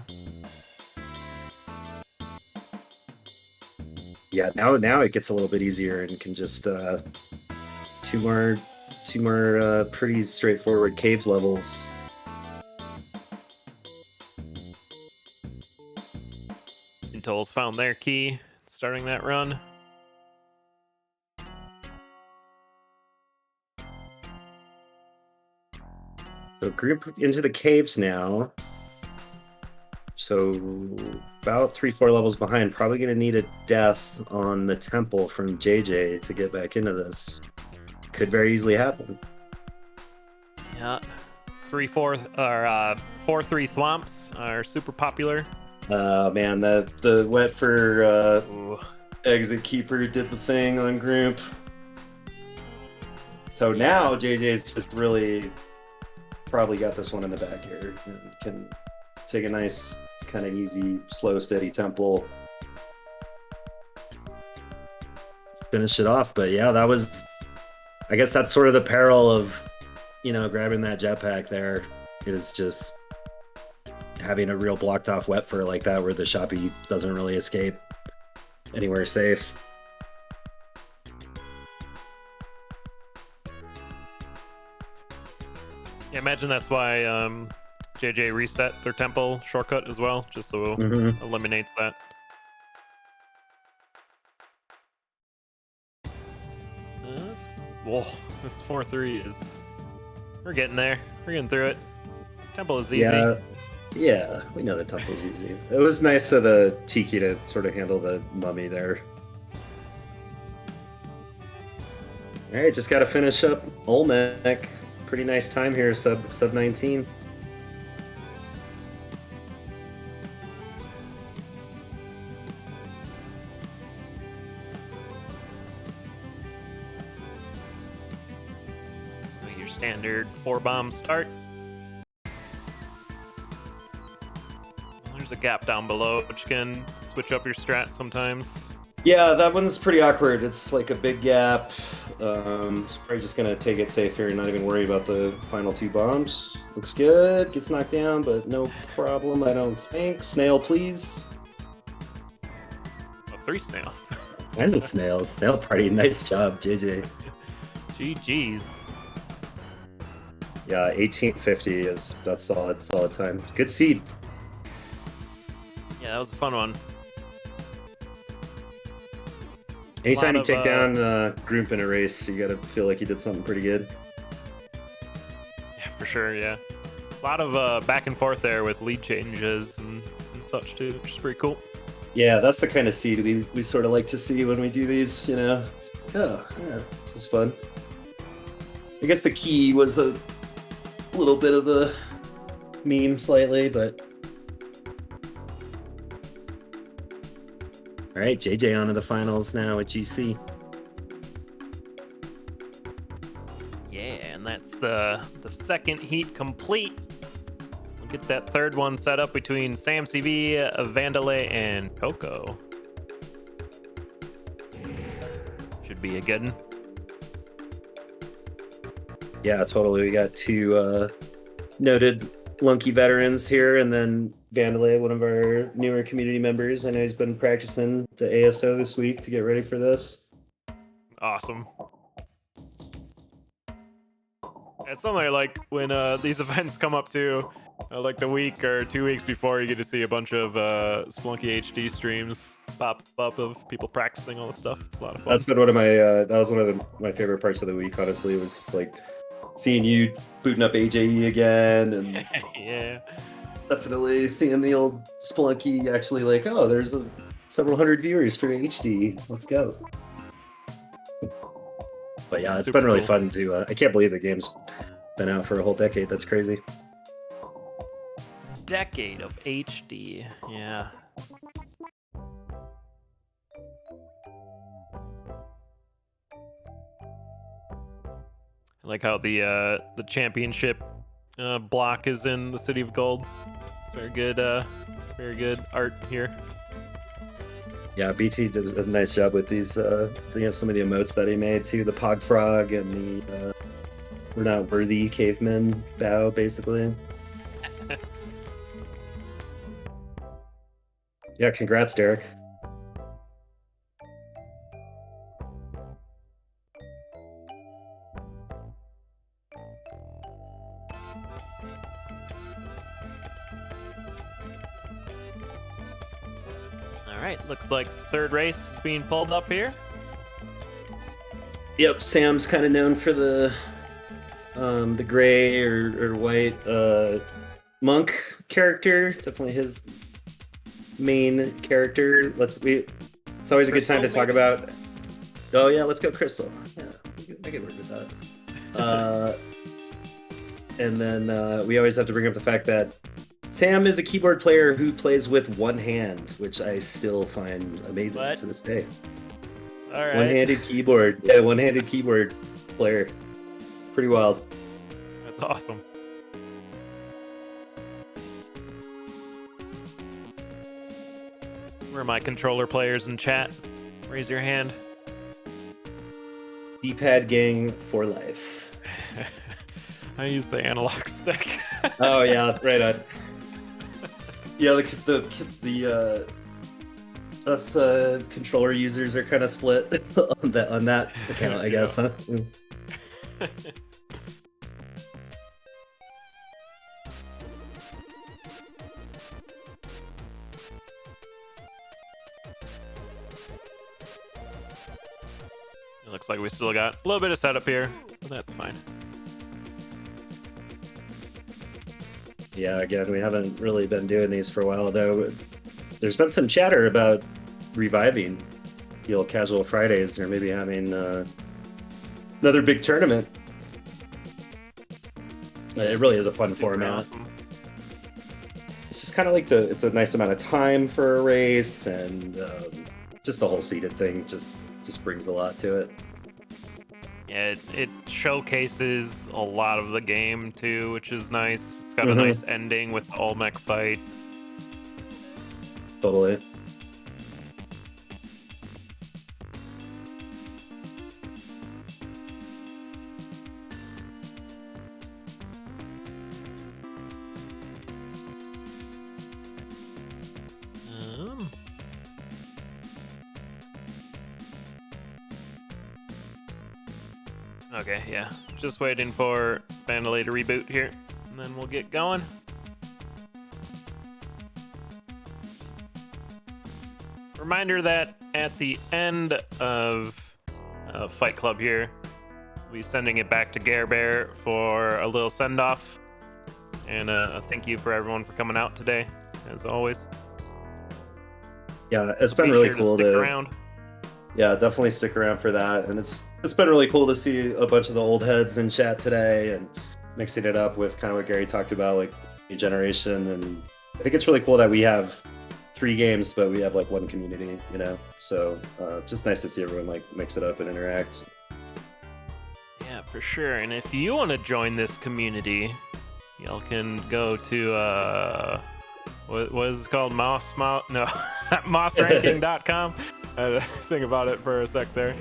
Speaker 1: Yeah,
Speaker 2: now it gets a little bit easier and can just two two more pretty straightforward caves levels.
Speaker 1: Intol's found their key, starting that run.
Speaker 2: So group into the caves now. So about 3-4 levels behind. Probably going to need a death on the temple from JJ to get back into this. Could very easily happen.
Speaker 1: Yeah, 4-3 thwomps are super popular.
Speaker 2: Man, the wet for
Speaker 1: Ooh.
Speaker 2: exit keeper did the thing on group. So now JJ's just really probably got this one in the bag here. Can take a nice, kind of easy, slow, steady temple. Finish it off. But yeah, that was, I guess that's sort of the peril of, grabbing that jetpack there, is just having a real blocked off wet fur like that where the shoppy doesn't really escape anywhere safe.
Speaker 1: Yeah, imagine that's why JJ reset their temple shortcut as well, just so eliminates that. Whoa, this 4-3 is... We're getting there. We're getting through it. Temple is easy.
Speaker 2: Yeah, we know the temple's easy. It was nice of the Tiki to sort of handle the mummy there. All right, just got to finish up Olmec. Pretty nice time here, sub 19.
Speaker 1: Your standard 4-bomb start. There's a gap down below, which can switch up your strat sometimes.
Speaker 2: Yeah, that one's pretty awkward. It's like a big gap. It's probably just gonna take it safe here and not even worry about the final 2 bombs. Looks good. Gets knocked down, but no problem, I don't think. Snail, please.
Speaker 1: Oh, 3 snails.
Speaker 2: Kinds of snails. Snail party. Nice job, JJ.
Speaker 1: GG's.
Speaker 2: Yeah, 1850 that's solid time. Good seed.
Speaker 1: Yeah, that was a fun one.
Speaker 2: Anytime you take down a group in a race, you gotta feel like you did something pretty good.
Speaker 1: Yeah, for sure, yeah. A lot of back and forth there with lead changes and such too, which is pretty cool.
Speaker 2: Yeah, that's the kind of seed we sort of like to see when we do these, Oh, yeah, this is fun. I guess the key was a little bit of a meme slightly, but... All right, JJ on to the finals now at GC.
Speaker 1: Yeah, and that's the second heat complete. We'll get that third one set up between Sam CV, Vandalay, and Coco. Should be a good one.
Speaker 2: Yeah, totally. We got 2 noted Lunky veterans here, and then Vandalay, one of our newer community members. I know he's been practicing the AS+O this week to get ready for this.
Speaker 1: Awesome. It's something like when these events come up too, like the week or 2 weeks before, you get to see a bunch of Splunky HD streams pop up of people practicing all this stuff. It's a lot of fun.
Speaker 2: That's been one of my that was one of my favorite parts of the week. Honestly, it was just like seeing you booting up AJE again, and
Speaker 1: yeah,
Speaker 2: definitely seeing the old Splunky actually like, oh, there's several hundred viewers for HD. Let's go. But yeah, it's been really fun to. I can't believe the game's been out for a whole decade. That's crazy.
Speaker 1: Decade of HD. Yeah. I like how the championship block is in the City of Gold. Very good art here.
Speaker 2: Yeah, BT did a nice job with these. Some of the emotes that he made too. The Pog Frog and the "We're not worthy" caveman bow, basically. Yeah, congrats, Derek.
Speaker 1: All right, looks like third race is being pulled up here.
Speaker 2: Yep, Sam's kind of known for the gray or white monk character. Definitely his main character. It's always a good time
Speaker 1: Crystal,
Speaker 2: to talk
Speaker 1: maybe?
Speaker 2: about. Oh yeah, let's go Crystal. Yeah, I can work with that. And then we always have to bring up the fact that Sam is a keyboard player who plays with one hand, which I still find amazing
Speaker 1: What?
Speaker 2: to this day.
Speaker 1: All right.
Speaker 2: One-handed keyboard. Yeah, one-handed keyboard player. Pretty wild.
Speaker 1: That's awesome. Where are my controller players in chat? Raise your hand.
Speaker 2: D-pad gang for life.
Speaker 1: I use the analog stick.
Speaker 2: Oh yeah, right on. Yeah, the us controller users are kind of split on that account, I guess, huh?
Speaker 1: It looks like we still got a little bit of setup here, but that's fine.
Speaker 2: Yeah, again, we haven't really been doing these for a while, though. There's been some chatter about reviving the old Casual Fridays, or maybe having another big tournament. It really is a fun
Speaker 1: Super
Speaker 2: format.
Speaker 1: awesome.
Speaker 2: It's just kind of like it's a nice amount of time for a race, and just the whole seated thing just brings a lot to it.
Speaker 1: Yeah, it showcases a lot of the game too, which is nice. It's got a nice ending with the Olmec fight.
Speaker 2: Totally.
Speaker 1: Okay, yeah. Just waiting for Vandalay to reboot here, and then we'll get going. Reminder that at the end of Fight Club here, we'll be sending it back to Gare Bear for a little send-off. And a thank you for everyone for coming out today, as always.
Speaker 2: Yeah, it's been really cool
Speaker 1: to stick around.
Speaker 2: Yeah, definitely stick around for that. And it's been really cool to see a bunch of the old heads in chat today and mixing it up with kind of what Gary talked about, like new generation. And I think it's really cool that we have 3 games, but we have like one community, you know? So just nice to see everyone like mix it up and interact.
Speaker 1: Yeah, for sure. And if you want to join this community, y'all can go to what is it called? mossranking.com. I had to think about it for a sec there.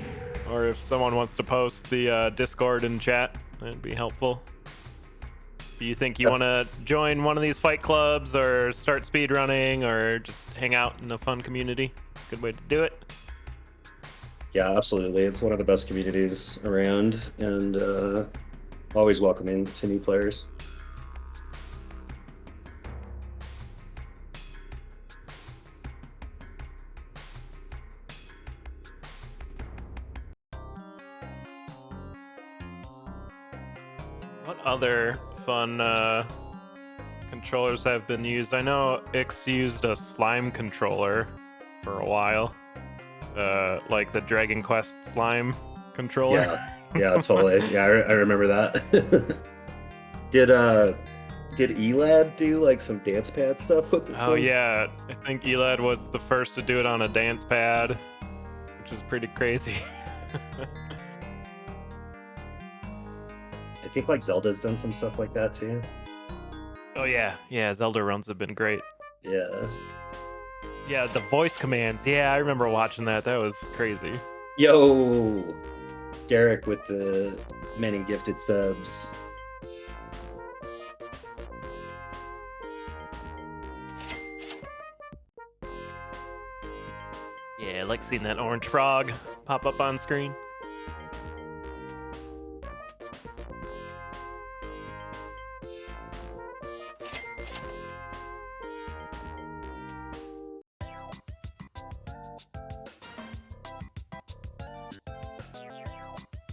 Speaker 1: Or if someone wants to post the Discord in chat, that'd be helpful. If you think you want to join one of these fight clubs or start speedrunning or just hang out in a fun community, it's a good way to do it.
Speaker 2: Yeah, absolutely. It's one of the best communities around, and always welcoming to new players.
Speaker 1: What other fun controllers have been used? I know Ix used a slime controller for a while. Like the Dragon Quest slime controller.
Speaker 2: Yeah, totally. Yeah, I remember that. Did Elad do like some dance pad stuff with this one?
Speaker 1: Oh yeah, I think Elad was the first to do it on a dance pad, which is pretty crazy.
Speaker 2: I think like Zelda's done some stuff like that too.
Speaker 1: Oh yeah, Zelda runs have been great.
Speaker 2: Yeah.
Speaker 1: Yeah, the voice commands. Yeah, I remember watching that. That was crazy.
Speaker 2: Yo, Derek with the many gifted subs.
Speaker 1: Yeah, I like seeing that orange frog pop up on screen.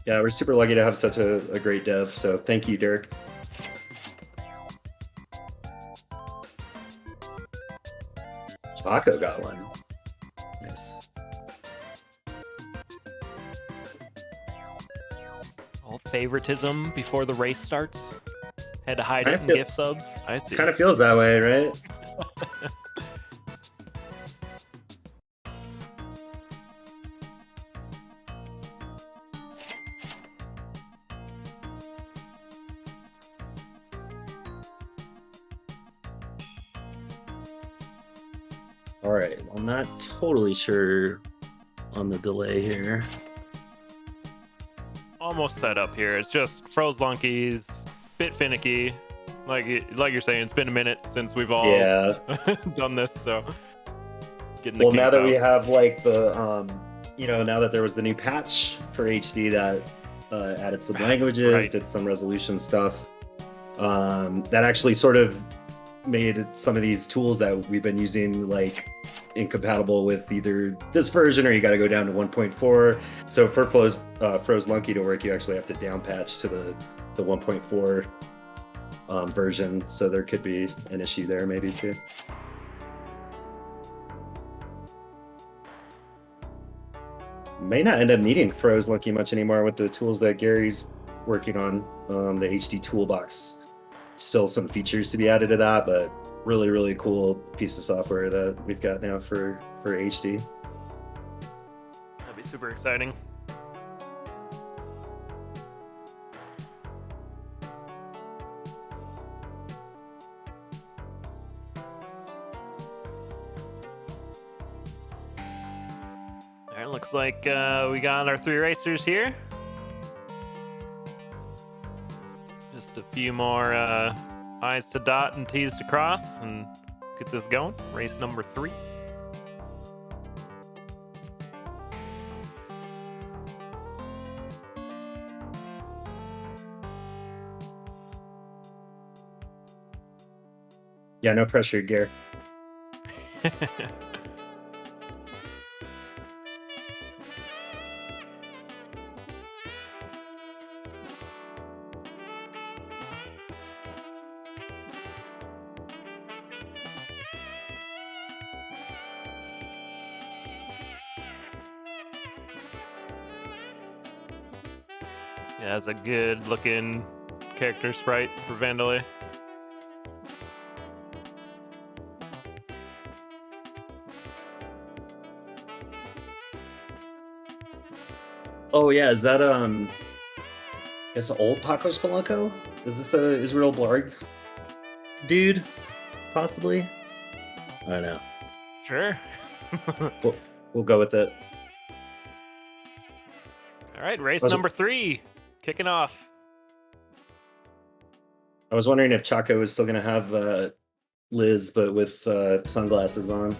Speaker 2: Yeah, we're super lucky to have such a great dev. So thank you, Derek. Chaco got one. Nice.
Speaker 1: All favoritism before the race starts. Had to hide
Speaker 2: Kind
Speaker 1: it
Speaker 2: of
Speaker 1: in
Speaker 2: feel-
Speaker 1: gift subs. I see.
Speaker 2: Kind of feels that way, right? All right, I'm not totally sure on the delay here.
Speaker 1: Almost set up here. It's just froze lunkies, bit finicky. Like you're saying, it's been a minute since we've all
Speaker 2: Yeah.
Speaker 1: done this, so getting the
Speaker 2: Well, now
Speaker 1: kinks
Speaker 2: that
Speaker 1: out.
Speaker 2: we have like the, now that there was the new patch for HD that added some languages,
Speaker 1: Right.
Speaker 2: did some resolution stuff, that actually sort of made some of these tools that we've been using like incompatible with either this version or you got to go down to 1.4. So for froze lunky to work, you actually have to down patch to the 1.4 version. So there could be an issue there maybe too. May not end up needing froze lunky much anymore with the tools that Gary's working on. The HD toolbox, still some features to be added to that, but really cool piece of software that we've got now for HD.
Speaker 1: That'd be super exciting. All right, looks like we got our 3 racers here. Just a few more I's to dot and T's to cross and get this going. Race number 3.
Speaker 2: Yeah, no pressure, Gare.
Speaker 1: Yeah, has a good looking character sprite for Vandalay.
Speaker 2: Oh yeah, is that is old Paco Spelunco? Is this the Israel Blarg dude? Possibly? I don't know.
Speaker 1: Sure.
Speaker 2: We'll go with it.
Speaker 1: All right, race
Speaker 2: Was-
Speaker 1: number 3, kicking off.
Speaker 2: I was wondering if Chaco is still gonna have Liz, but with sunglasses on.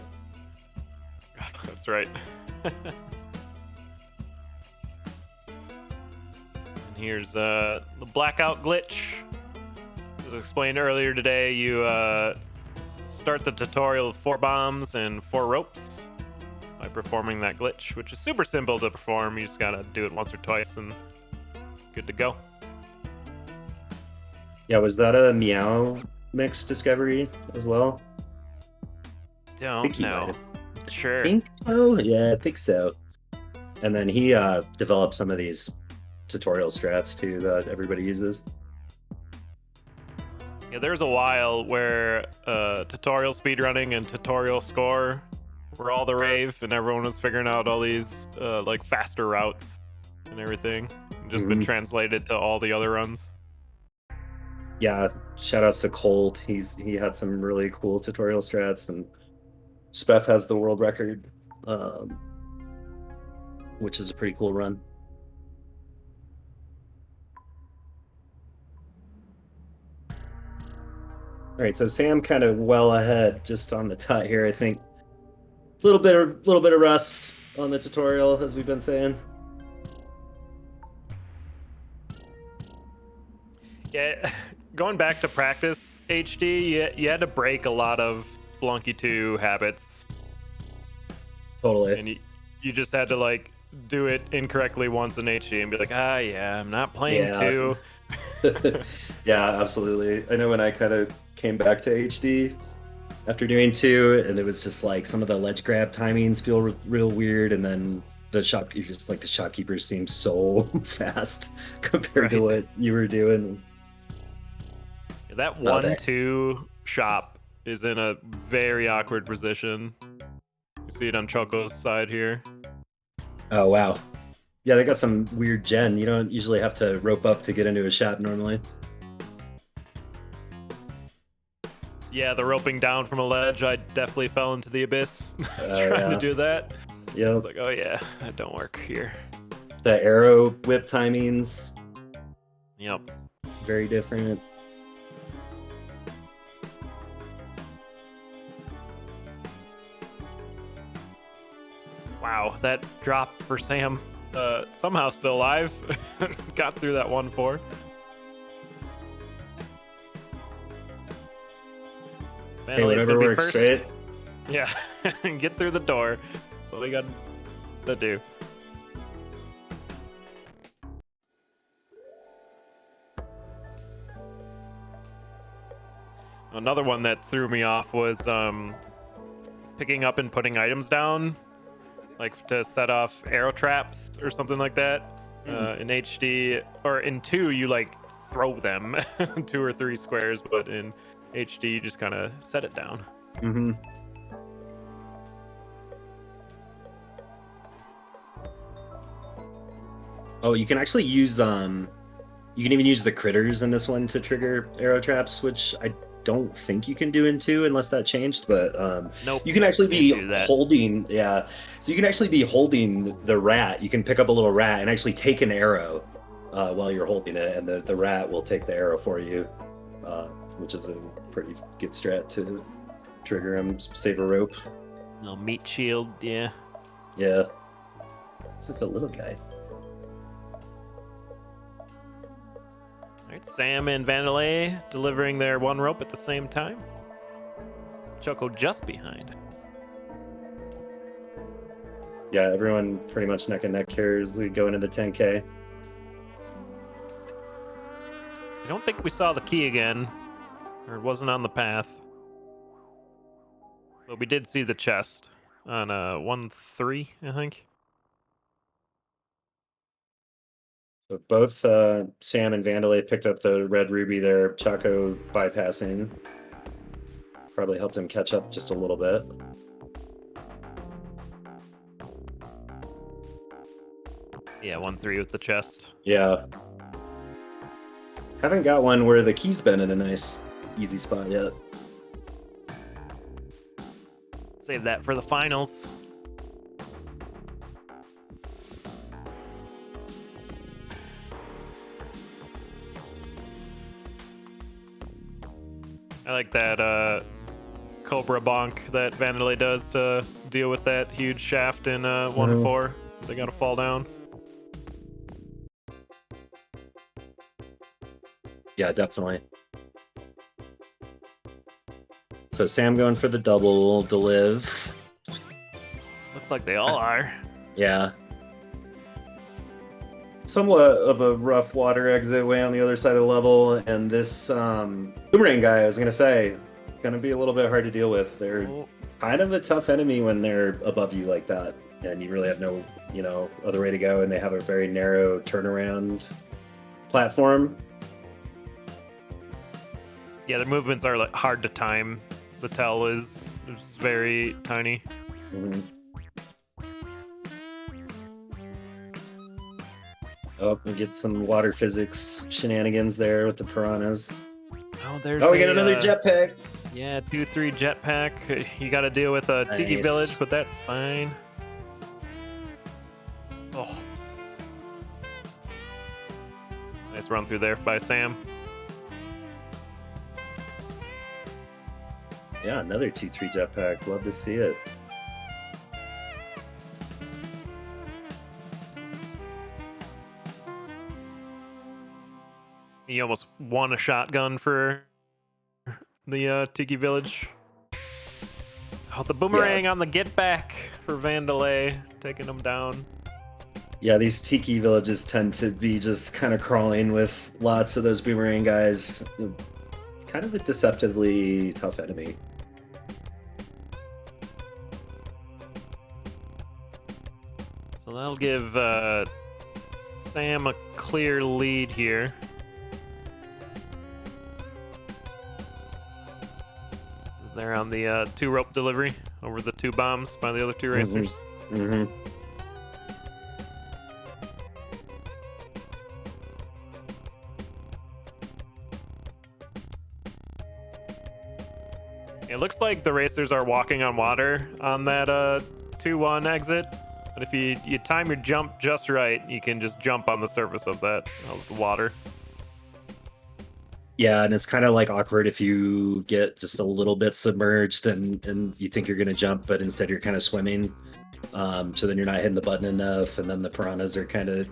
Speaker 1: That's right. And here's the blackout glitch. As explained earlier today, you start the tutorial with 4 bombs and 4 ropes by performing that glitch, which is super simple to perform. You just gotta do it once or twice and good to go.
Speaker 2: Yeah, was that a Meow mix discovery as well?
Speaker 1: Don't
Speaker 2: think he might
Speaker 1: know.
Speaker 2: have.
Speaker 1: Sure.
Speaker 2: I think so. Yeah, I think so. And then he developed some of these tutorial strats too that everybody uses.
Speaker 1: Yeah, there was a while where tutorial speedrunning and tutorial score were all the rave, and everyone was figuring out all these like faster routes and everything. And just been translated to all the other runs.
Speaker 2: Yeah, shout outs to Colt. He had some really cool tutorial strats, and Speff has the world record, which is a pretty cool run. All right, so Sam kind of well ahead just on the tut here. I think a little bit of rust on the tutorial, as we've been saying.
Speaker 1: Yeah, going back to practice HD, you had to break a lot of Flunky 2 habits,
Speaker 2: Totally.
Speaker 1: and you just had to like do it incorrectly once in HD and be like, ah, yeah, I'm not playing
Speaker 2: Yeah.
Speaker 1: two.
Speaker 2: Yeah, absolutely. I know when I kind of came back to HD after doing two, and it was just like some of the ledge grab timings feel real weird, and then the shopkeepers seem so fast compared to
Speaker 1: Right.
Speaker 2: what you were doing.
Speaker 1: That
Speaker 2: Oh,
Speaker 1: 1-2 shop is in a very awkward position. You see it on Choco's side here.
Speaker 2: oh wow. Yeah, they got some weird gen. You don't usually have to rope up to get into a shop normally.
Speaker 1: Yeah, the roping down from a ledge, I definitely fell into the abyss
Speaker 2: Oh
Speaker 1: trying to
Speaker 2: yeah.
Speaker 1: do that. I
Speaker 2: Yep.
Speaker 1: was like, oh yeah, that don't work here.
Speaker 2: The arrow whip timings,
Speaker 1: Yep.
Speaker 2: very different.
Speaker 1: Wow, that drop for Sam. Somehow still alive. Got through that 1-4.
Speaker 2: Hey,
Speaker 1: Vandelay's
Speaker 2: whatever
Speaker 1: gonna be
Speaker 2: works,
Speaker 1: first.
Speaker 2: right?
Speaker 1: Yeah, get through the door. That's all they got to do. Another one that threw me off was picking up and putting items down, like to set off arrow traps or something like that. In HD or in 2, you like throw them 2 or 3 squares, but in HD you just kind of set it down.
Speaker 2: Mm-hmm. Oh, you can actually use you can even use the critters in this one to trigger arrow traps, which I don't think you can do in two unless that changed. But
Speaker 1: Nope,
Speaker 2: you can actually
Speaker 1: can't
Speaker 2: be
Speaker 1: do that.
Speaker 2: holding, yeah. So you can actually be holding the rat. You can pick up a little rat and actually take an arrow while you're holding it, and the rat will take the arrow for you, which is a pretty good strat to trigger him, save a rope.
Speaker 1: Little meat shield, yeah.
Speaker 2: Yeah, it's just a little guy.
Speaker 1: All right, Sam and Vandelay delivering their 1 rope at the same time. Choco just behind.
Speaker 2: Yeah, everyone pretty much neck and neck here as we go into the 10K.
Speaker 1: I don't think we saw the key again, or it wasn't on the path. But we did see the chest on 1-3, I think.
Speaker 2: So both Sam and Vandalay picked up the red ruby there. Chaco bypassing. Probably helped him catch up just a little bit.
Speaker 1: Yeah, 1-3 with the chest.
Speaker 2: Yeah. Haven't got one where the key's been in a nice, easy spot yet.
Speaker 1: Save that for the finals. I like that Cobra bonk that Vandelay does to deal with that huge shaft in 1-4. They gotta fall down.
Speaker 2: Yeah, definitely. So Sam going for the double deliv.
Speaker 1: Looks like they all are.
Speaker 2: Yeah. Somewhat of a rough water exit way on the other side of the level, and this boomerang guy, I was gonna say, gonna be a little bit hard to deal with. They're kind of a tough enemy when they're above you like that, and you really have no, other way to go, and they have a very narrow turnaround platform.
Speaker 1: Yeah, their movements are like hard to time. The tell is very tiny.
Speaker 2: Mm-hmm. Oh, we get some water physics shenanigans there with the piranhas.
Speaker 1: Oh, there's
Speaker 2: we get another jetpack.
Speaker 1: Yeah, 2-3 jetpack. You got to deal with a Tiki
Speaker 2: Nice.
Speaker 1: Village, but that's fine. Oh. Nice run through there by Sam.
Speaker 2: Yeah, another 2-3 jetpack. Love to see it.
Speaker 1: He almost won a shotgun for the Tiki Village. Oh, the boomerang on the get back for Vandelay, taking him down.
Speaker 2: Yeah, these tiki villages tend to be just kind of crawling with lots of those boomerang guys. Kind of a deceptively tough enemy.
Speaker 1: So that'll give Sam a clear lead here. They're on the 2-rope delivery over the 2 bombs by the other 2 racers.
Speaker 2: Mm-hmm.
Speaker 1: It looks like the racers are walking on water on that 2-1 exit. But if you time your jump just right, you can just jump on the surface of the water.
Speaker 2: Yeah, and it's kind of like awkward if you get just a little bit submerged and you think you're gonna jump, but instead you're kind of swimming. So then you're not hitting the button enough, and then the piranhas are kind of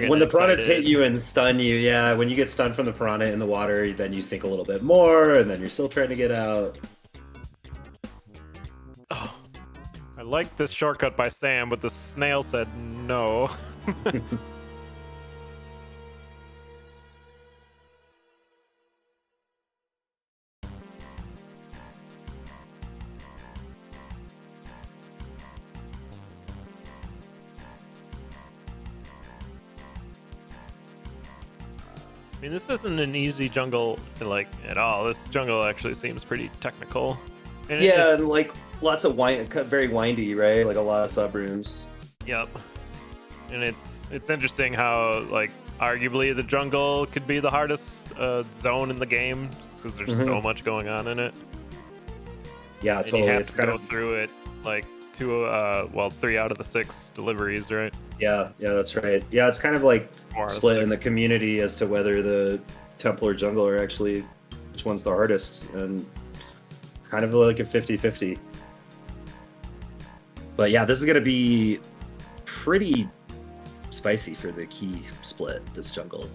Speaker 2: when the piranhas hit you and stun you. Yeah, when you get stunned from the piranha in the water, then you sink a little bit more, and then you're still trying to get out.
Speaker 1: Oh, I like this shortcut by Sam, but the snail said no. I mean, this isn't an easy jungle, like, at all. This jungle actually seems pretty technical.
Speaker 2: And yeah, and like lots of very windy, right? Like a lot of sub rooms.
Speaker 1: Yep. And it's interesting how, like, arguably the jungle could be the hardest zone in the game, because there's so much going on in it.
Speaker 2: Yeah,
Speaker 1: and
Speaker 2: totally.
Speaker 1: You have to go through it like 3 out of the 6 deliveries, right?
Speaker 2: Yeah, that's right. Yeah, it's kind of like split in the community as to whether the temple or jungle are actually which one's the hardest, and kind of like a 50-50. But yeah, this is gonna be pretty spicy for the key split, this jungle.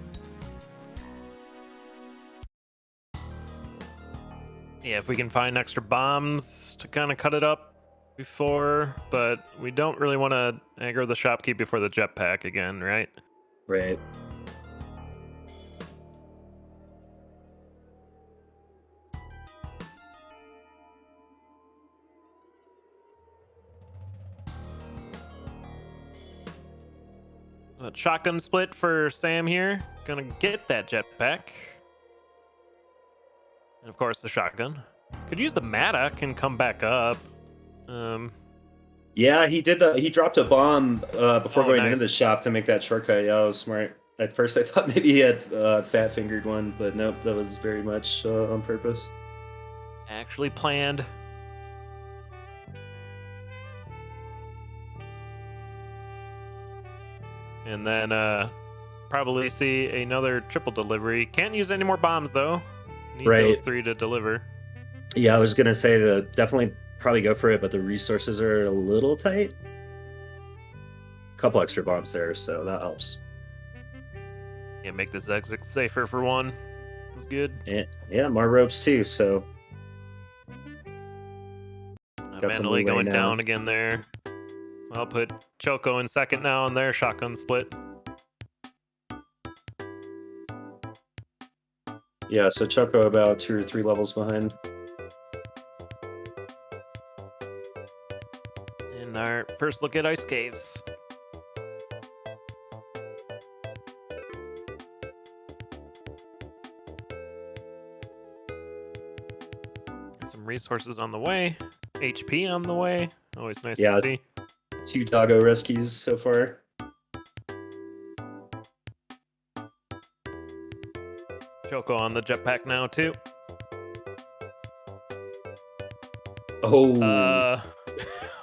Speaker 1: Yeah, if we can find extra bombs to kind of cut it up before, but we don't really want to aggro the shopkeep before the jetpack again, right?
Speaker 2: Right.
Speaker 1: Shotgun split for Sam here. Gonna get that jetpack. And of course the shotgun. Could use the Matic and come back up.
Speaker 2: Yeah, he did. He dropped a bomb before going into the shop to make that shortcut. Yeah, that was smart. At first, I thought maybe he had fat fingered one, but nope, that was very much on purpose.
Speaker 1: Actually planned. And then probably see another triple delivery. Can't use any more bombs though. Need those 3 to deliver.
Speaker 2: Yeah, I was gonna say that definitely probably go for it, but the resources are a little tight. A couple extra bombs there, so that helps.
Speaker 1: Yeah, make this exit safer for 1. That's good.
Speaker 2: Yeah, more ropes too, so.
Speaker 1: Manually going down again there. I'll put Choco in second now on their shotgun split.
Speaker 2: Yeah, so Choco about 2 or 3 levels behind.
Speaker 1: And our first look at Ice Caves. Some resources on the way. HP on the way. Always nice to see.
Speaker 2: 2 doggo rescues so far.
Speaker 1: Choco on the jetpack now too.
Speaker 2: Oh.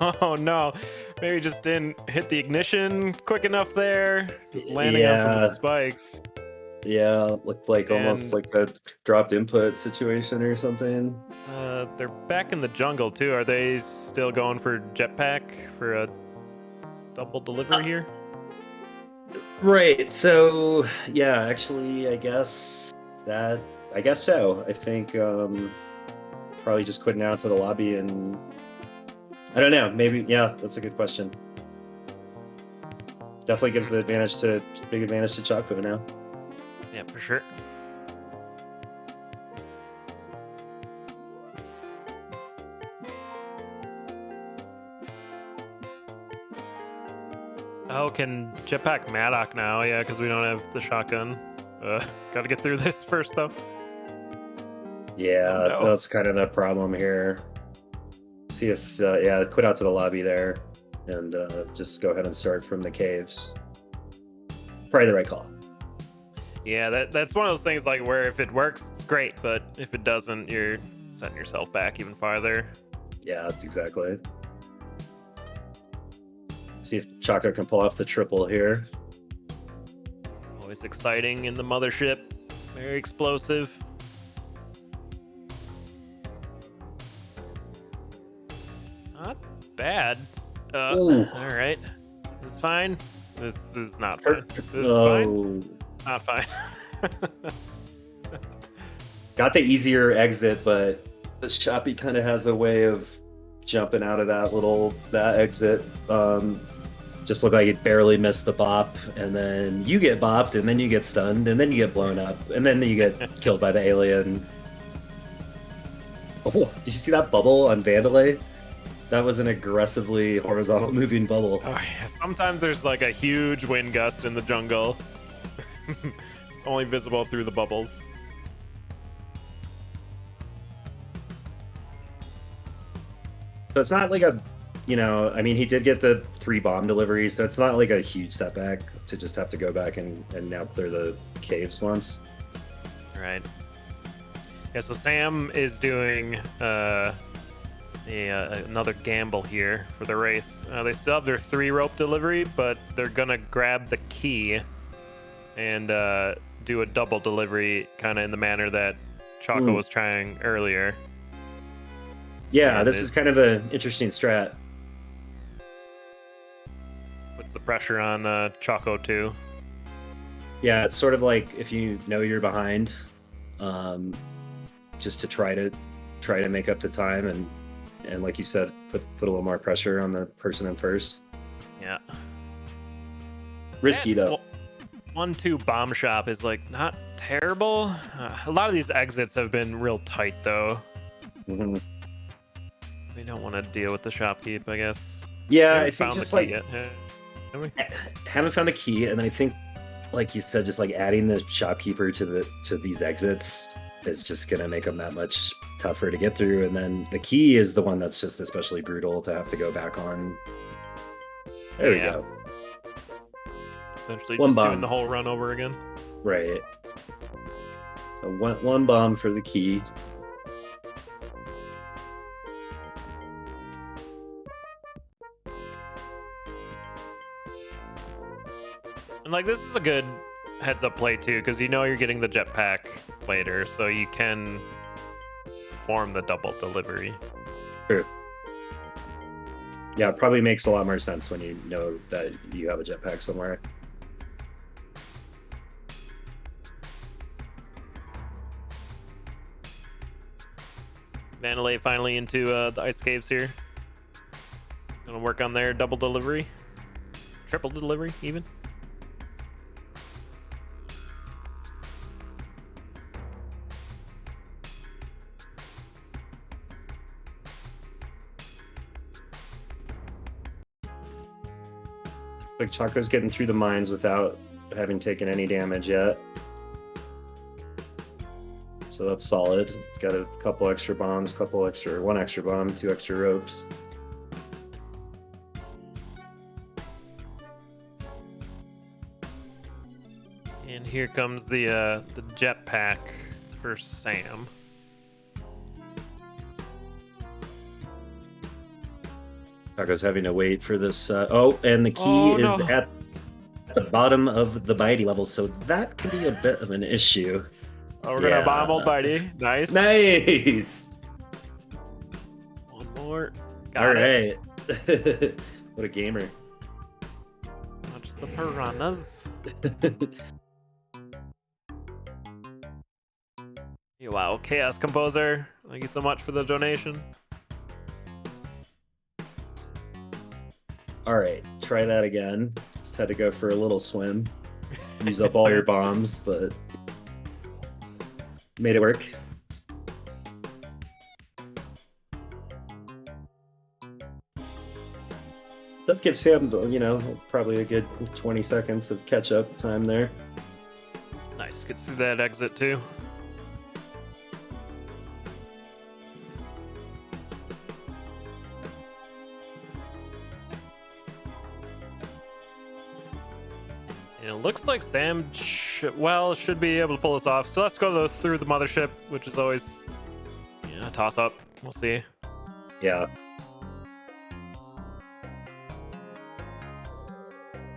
Speaker 1: Oh no. Maybe just didn't hit the ignition quick enough there. Just landing on some spikes.
Speaker 2: Yeah, looked like almost like a dropped input situation or something.
Speaker 1: They're back in the jungle too. Are they still going for jetpack for a double delivery here?
Speaker 2: Right. So yeah, actually, I guess so. I think probably just quitting out to the lobby, and I don't know. Maybe, yeah, that's a good question. definitely gives the big advantage to Choco now.
Speaker 1: Yeah, for sure. Oh, can jetpack Maddock now? Yeah, because we don't have the shotgun. Gotta get through this first, though.
Speaker 2: Yeah,
Speaker 1: Oh, no.
Speaker 2: that's kind of the problem here. See if yeah, quit out to the lobby there, and just go ahead and start from the caves. Probably the right call.
Speaker 1: Yeah, that's one of those things like where if it works, it's great, but if it doesn't, you're setting yourself back even farther.
Speaker 2: Yeah, that's exactly. See if Choco can pull off the triple here.
Speaker 1: Always exciting in the mothership. Very explosive. Not bad. All right. This is fine. This is not fine. This is fine. Not fine.
Speaker 2: Got the easier exit, but the Shoppy kind of has a way of jumping out of that exit. Just look like you barely missed the bop, and then you get bopped, and then you get stunned, and then you get blown up, and then you get killed by the alien. Oh, did you see that bubble on Vandalay? That was an aggressively horizontal moving bubble.
Speaker 1: Oh yeah, sometimes there's like a huge wind gust in the jungle. It's only visible through the bubbles.
Speaker 2: So it's not like I mean, he did get the 3 bomb deliveries, so it's not like a huge setback to just have to go back and now clear the caves once.
Speaker 1: Right. Yeah, so Sam is doing another gamble here for the race. They still have their 3 rope delivery, but they're gonna grab the key and do a double delivery, kind of in the manner that Choco was trying earlier.
Speaker 2: Yeah, this is kind of an interesting strat.
Speaker 1: Puts the pressure on Choco too.
Speaker 2: Yeah, it's sort of like if you know you're behind, just to try to make up the time and like you said, put a little more pressure on the person in first.
Speaker 1: Yeah.
Speaker 2: Risky though.
Speaker 1: 1-2 bomb shop is like not terrible. A lot of these exits have been real tight though.
Speaker 2: Mm-hmm.
Speaker 1: So you don't want to deal with the shopkeep, I guess.
Speaker 2: Yeah, I think just like
Speaker 1: haven't
Speaker 2: found the key, and I think, like you said, just like adding the shopkeeper to these exits is just gonna make them that much tougher to get through. And then the key is the one that's just especially brutal to have to go back on. There we go.
Speaker 1: Essentially just doing the whole run over again.
Speaker 2: Right. So one bomb for the key.
Speaker 1: And like this is a good heads up play too, because you know you're getting the jetpack later, so you can form the double delivery.
Speaker 2: True. Yeah, it probably makes a lot more sense when you know that you have a jetpack somewhere.
Speaker 1: Vandalay finally into the ice caves here. Gonna work on their double delivery. Triple delivery, even.
Speaker 2: Like Choco's getting through the mines without having taken any damage yet. So that's solid. Got a couple extra bombs, one extra bomb, 2 extra ropes.
Speaker 1: And here comes the jetpack for Sam.
Speaker 2: Choco's having to wait for this. And the key is at the bottom of the Bitey level, so that can be a bit of an issue.
Speaker 1: Oh, we're gonna bomb old Bitey. Nice.
Speaker 2: Nice.
Speaker 1: One more.
Speaker 2: All right. What a gamer.
Speaker 1: Watch the piranhas. Wow, Chaos Composer. Thank you so much for the donation.
Speaker 2: All right, try that again. Let's had to go for a little swim, use up all your bombs, but made it work. Does give Sam, probably a good 20 seconds of catch-up time there.
Speaker 1: Nice. Gets through that exit too. And it looks like Sam should be able to pull this off. So let's go through the mothership, which is always a toss-up. We'll see.
Speaker 2: Yeah.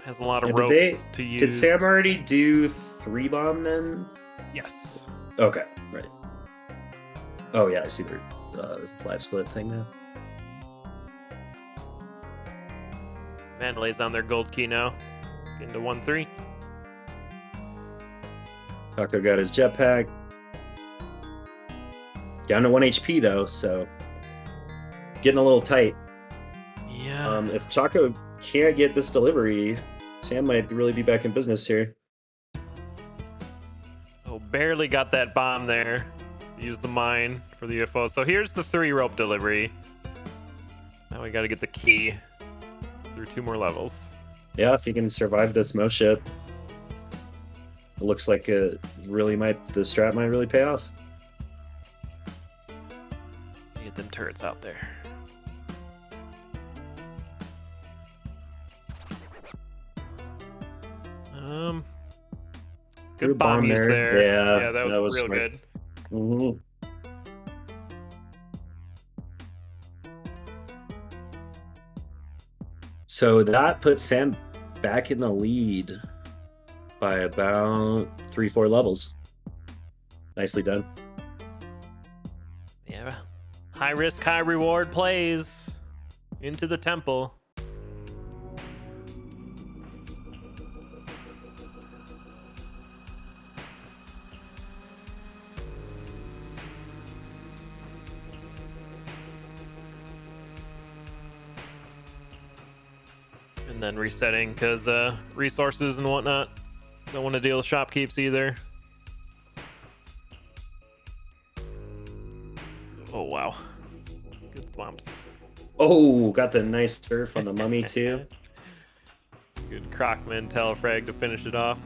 Speaker 1: Has a lot of ropes to use.
Speaker 2: Did Sam already do 3 bomb then?
Speaker 1: Yes.
Speaker 2: Okay, right. Oh yeah, I see the live split thing now.
Speaker 1: Man lays down their gold key now. Into 1-3.
Speaker 2: Chaco got his jetpack. Down to 1 HP though, so getting a little tight.
Speaker 1: Yeah.
Speaker 2: If Chaco can't get this delivery, Sam might really be back in business here.
Speaker 1: Oh, barely got that bomb there. Use the mine for the UFO. So here's the 3 rope delivery. Now we got to get the key through 2 more levels.
Speaker 2: Yeah, if he can survive this Mo ship, it looks like the strat might really pay off.
Speaker 1: Get them turrets out there. Good bomb use there.
Speaker 2: Yeah,
Speaker 1: that was real
Speaker 2: smart.
Speaker 1: good.
Speaker 2: Mm-hmm. So that puts Sam back in the lead by about 3-4 levels. Nicely done.
Speaker 1: Yeah. High risk, high reward plays into the temple. And then resetting because resources and whatnot. Don't want to deal with shopkeeps either. Oh, wow. Good thwomps.
Speaker 2: Oh, got the nice surf on the mummy too.
Speaker 1: Good Crocman telefrag to finish it off.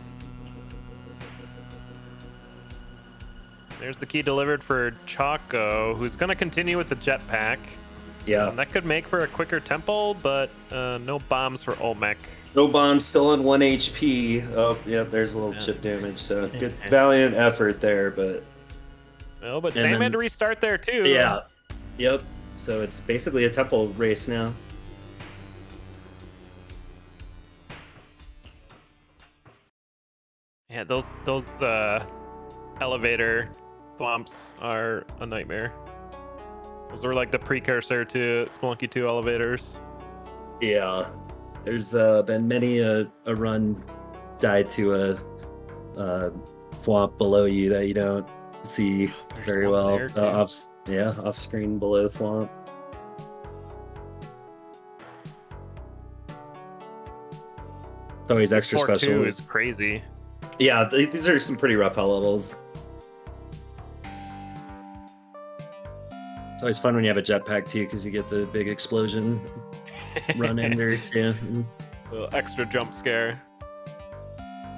Speaker 1: There's the key delivered for Chaco, who's going to continue with the jetpack.
Speaker 2: Yeah.
Speaker 1: That could make for a quicker temple, but no bombs for Olmec.
Speaker 2: No bombs, still on 1 HP. Oh, yeah, there's a little chip damage. So good, valiant effort there, but.
Speaker 1: Oh, but Sam had to restart there too.
Speaker 2: Yeah. Yep. So it's basically a temple race now.
Speaker 1: Yeah, those elevator thwomps are a nightmare. Those were like the precursor to Spelunky 2 elevators.
Speaker 2: Yeah. There's been many a run died to a thwomp below you that you don't see very well. Off screen below thwomp. It's always extra special.
Speaker 1: 4-2 is crazy.
Speaker 2: Yeah, these are some pretty rough hell levels. It's always fun when you have a jetpack too, because you get the big explosion run ender too.
Speaker 1: A little extra jump scare.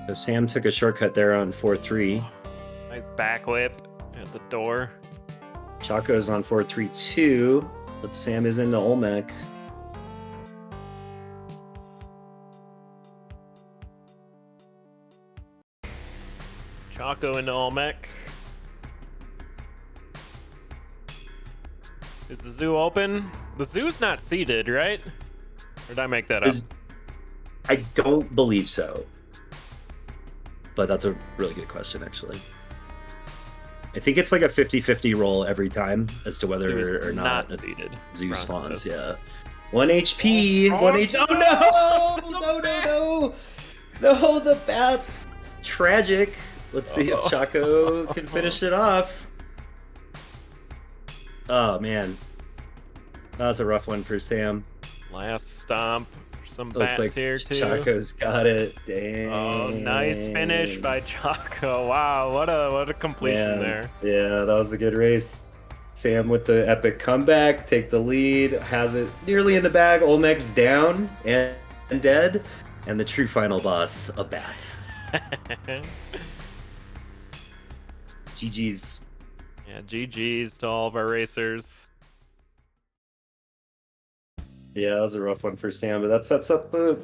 Speaker 2: So Sam took a shortcut there on 4-3.
Speaker 1: Nice back whip at the door.
Speaker 2: Chaco's on 4-3-2, but Sam is into Olmec.
Speaker 1: Chaco into Olmec. Is the zoo open? The zoo's not seated, right? Or did I make that up?
Speaker 2: I don't believe so. But that's a really good question, actually. I think it's like a 50-50 roll every time as to whether or not
Speaker 1: seated.
Speaker 2: Zoo spawns, yeah. 1 HP, 1 HP. Oh no! No! No, the bats. Tragic. Let's see if Chaco can finish it off. Oh man. That was a rough one for Sam.
Speaker 1: Last stomp. some
Speaker 2: Looks
Speaker 1: bats
Speaker 2: like
Speaker 1: here too.
Speaker 2: Chaco's got it.
Speaker 1: Oh, nice finish
Speaker 2: Dang.
Speaker 1: by Chaco. Wow, what a completion
Speaker 2: Man,
Speaker 1: there.
Speaker 2: yeah, that was a good race. Sam with the epic comeback, take the lead, has it nearly in the bag. Olmec's down and dead, and the true final boss, a bat. GG's.
Speaker 1: Yeah, GG's to all of our racers.
Speaker 2: Yeah, that was a rough one for Sam, but that sets up a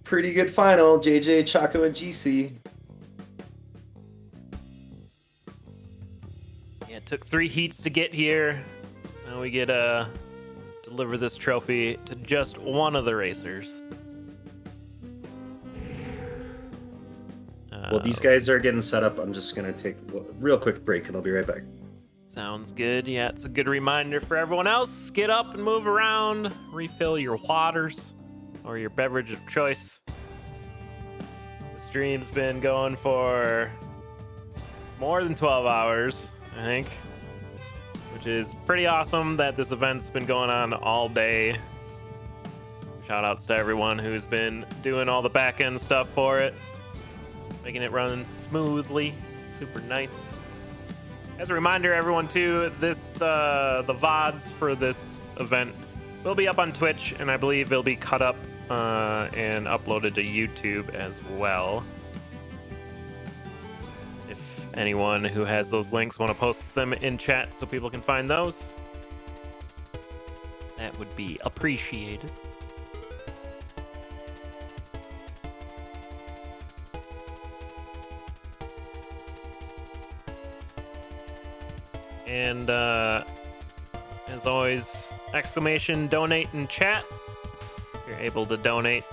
Speaker 2: pretty good final. JJ, Chaco, and GC.
Speaker 1: Yeah, it took 3 heats to get here. Now we get to deliver this trophy to just one of the racers.
Speaker 2: Well, these guys are getting set up. I'm just going to take a real quick break, and I'll be right back.
Speaker 1: Sounds good. Yeah, it's a good reminder for everyone else. Get up and move around. Refill your waters or your beverage of choice. The stream's been going for more than 12 hours, I think, which is pretty awesome that this event's been going on all day. Shout outs to everyone who's been doing all the back end stuff for it, making it run smoothly. Super nice. As a reminder, everyone, too, this the VODs for this event will be up on Twitch, and I believe they'll be cut up and uploaded to YouTube as well. If anyone who has those links want to post them in chat so people can find those, that would be appreciated. And as always, exclamation donate in chat. If you're able to donate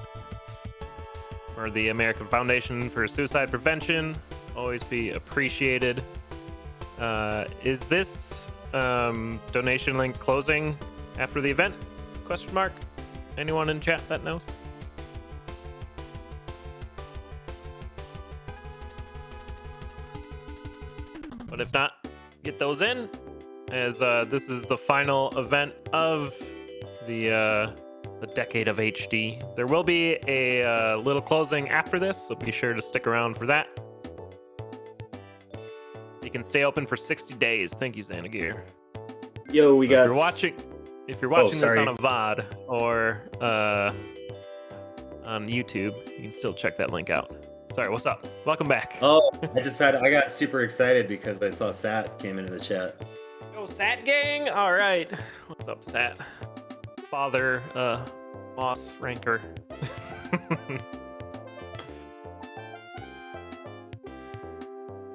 Speaker 1: for the American Foundation for Suicide Prevention, always be appreciated. Is this donation link closing after the event? Question mark. Anyone in chat that knows? But if not, get those in, as this is the final event of the Decade of HD. There will be a little closing after this, so be sure to stick around for that. You can stay open for 60 days. Thank you, Xanagear.
Speaker 2: Yo, we got...
Speaker 1: If you're watching this on a VOD or on YouTube, you can still check that link out. Sorry, what's up? Welcome back.
Speaker 2: Oh, I got super excited because I saw Sat came into the chat.
Speaker 1: Yo, Sat gang! All right. What's up, Sat? Father, boss, ranker.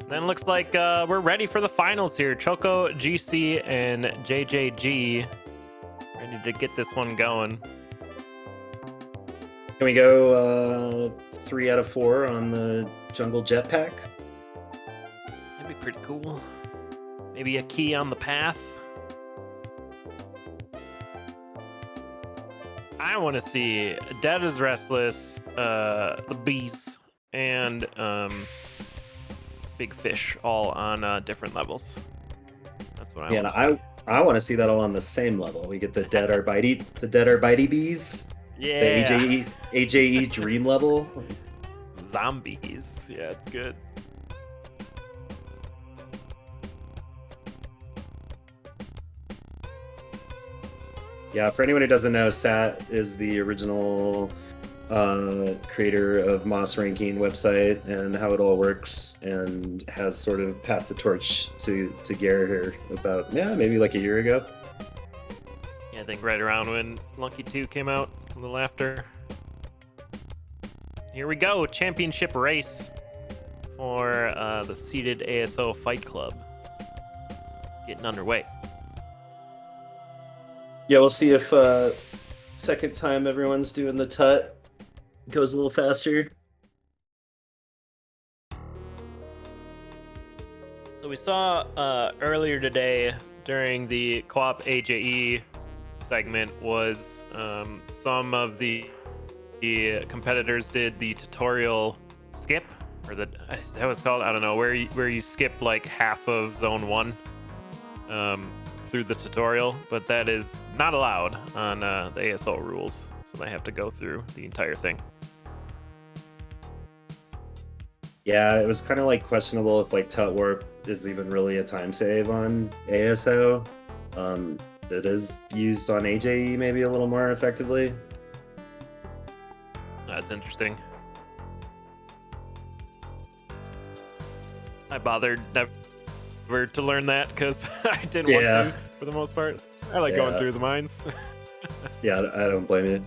Speaker 1: Then looks like we're ready for the finals here. Choco, GC, and JJG ready to get this one going.
Speaker 2: Can we go 3 out of 4 on the jungle jetpack?
Speaker 1: That'd be pretty cool. Maybe a key on the path. I want to see Dead is Restless, the Bees, and Big Fish all on different levels. That's what I want to see.
Speaker 2: I want to see that all on the same level. We get the Dead or Bitey Bees.
Speaker 1: Yeah.
Speaker 2: The AJE Dream level.
Speaker 1: Zombies. Yeah, it's good.
Speaker 2: Yeah, for anyone who doesn't know, Sat is the original creator of Moss Ranking website and how it all works, and has sort of passed the torch to Garrett here about, maybe like a year ago.
Speaker 1: Yeah, I think right around when Lucky 2 came out, a little after. Here we go, championship race for the seeded AS+O Fight Club. Getting underway.
Speaker 2: Yeah, we'll see if second time everyone's doing the tut goes a little faster.
Speaker 1: So we saw earlier today during the co-op AJE segment was some of the competitors did the tutorial skip, or is that what it's called? I don't know, where you skip like half of zone 1 through the tutorial, but that is not allowed on the AS+O rules. so they have to go through the entire thing.
Speaker 2: Yeah, it was kind of like questionable if like Tut Warp is even really a time save on AS+O. It is used on AJE maybe a little more effectively.
Speaker 1: That's interesting. I bothered never to learn that because I didn't want
Speaker 2: Yeah.
Speaker 1: to for the most part. I like going
Speaker 2: Yeah.
Speaker 1: through the mines.
Speaker 2: Yeah, I don't blame you.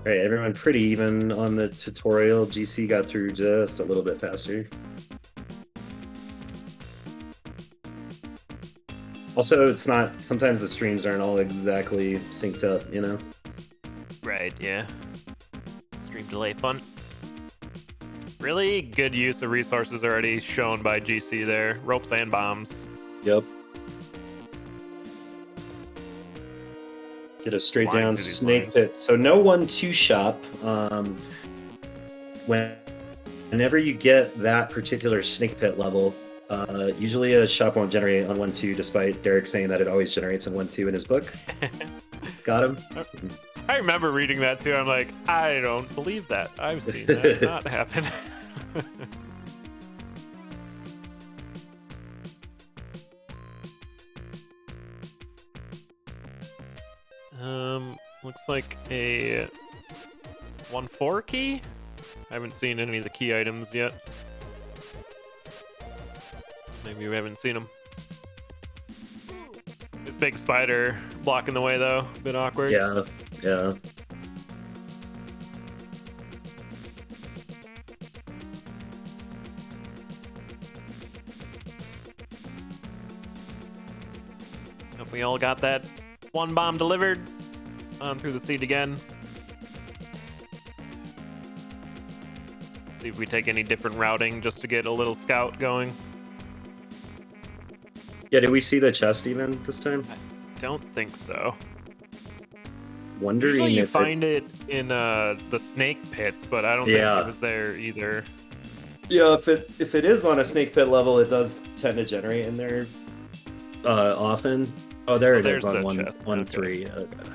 Speaker 2: All right, everyone pretty even on the tutorial. GC got through just a little bit faster. Also, it's not, sometimes the streams aren't all exactly synced up, you know?
Speaker 1: Right, yeah. Stream delay fun. Really good use of resources already shown by GC there. Ropes and bombs.
Speaker 2: Yep. Get a straight
Speaker 1: Flying
Speaker 2: down
Speaker 1: through these
Speaker 2: snake
Speaker 1: lines.
Speaker 2: pit. So no 1-2 shop. Whenever you get that particular snake pit level, usually a shop won't generate on 1-2, despite Derek saying that it always generates on 1-2 in his book. Got him.
Speaker 1: I remember reading that too. I'm like, I don't believe that. I've seen that not happen. Looks like a 1-4 key. I haven't seen any of the key items yet. Maybe we haven't seen them. This big spider blocking the way though, a bit awkward.
Speaker 2: Yeah, yeah.
Speaker 1: Hope we all got that one bomb delivered. On through the seat again. See if we take any different routing just to get a little scout going.
Speaker 2: Yeah, did we see the chest even this time?
Speaker 1: Don't think so.
Speaker 2: Wondering
Speaker 1: Usually you
Speaker 2: if
Speaker 1: find
Speaker 2: it's...
Speaker 1: it in the snake pits, but I don't think it was there either.
Speaker 2: Yeah, if it is on a snake pit level, it does tend to generate in there often. Oh, there it is on 1-3. Okay.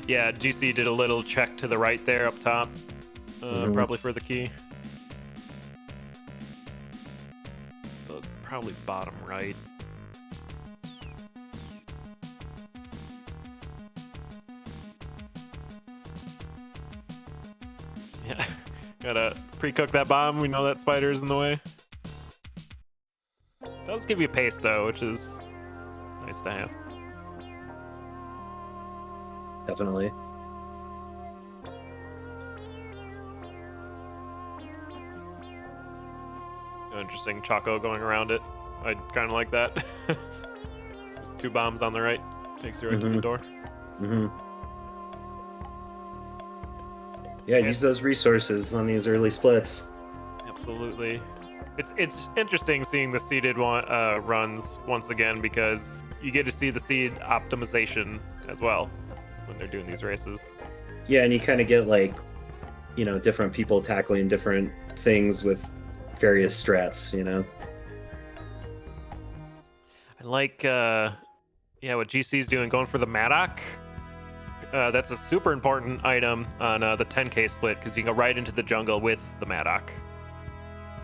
Speaker 1: Yeah, GC did a little check to the right there up top, probably for the key. So it's probably bottom right. Yeah, gotta pre-cook that bomb. We know that spider's in the way. Does give you pace though, which is nice to have.
Speaker 2: Definitely.
Speaker 1: Interesting Choco going around it. I kind of like that. Just 2 bombs on the right. Takes you right to the door.
Speaker 2: Yeah, use those resources on these early splits.
Speaker 1: Absolutely. It's interesting seeing the seeded runs once again because you get to see the seed optimization as well when they're doing these races.
Speaker 2: Yeah, and you kind of get like, you know, different people tackling different things with various strats, you know?
Speaker 1: I like, yeah, what GC's doing, going for the Maddock. That's a super important item on the 10K split because you can go right into the jungle with the Maddock.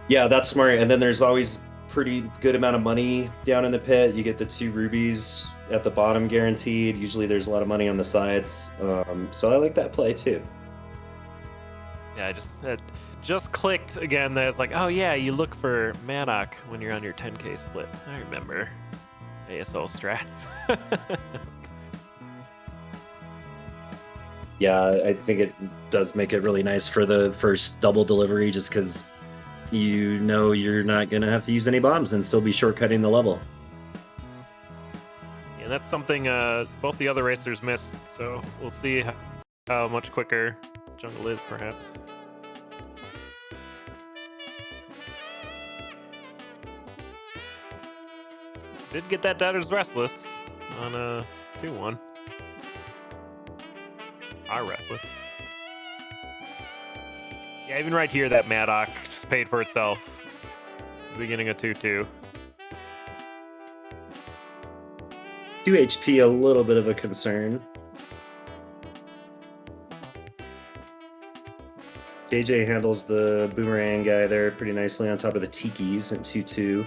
Speaker 2: Yeah, that's smart. And then there's always pretty good amount of money down in the pit. You get the 2 rubies at the bottom guaranteed. Usually there's a lot of money on the sides. So I like that play too. Yeah,
Speaker 1: I just clicked again that it's like, oh yeah, you look for Maddock when you're on your 10K split. I remember AS+O strats.
Speaker 2: Yeah, I think it does make it really nice for the first double delivery just because you know you're not going to have to use any bombs and still be shortcutting the level.
Speaker 1: Yeah, that's something both the other racers missed, so we'll see how much quicker jungle is, perhaps. Did get that Doubter's Restless on a 2-1. Are restless. Yeah, even right here, that Maddock just paid for itself. Beginning of 2-2.
Speaker 2: 2 HP, a little bit of a concern. JJ handles the boomerang guy there pretty nicely on top of the Tikis and 2-2.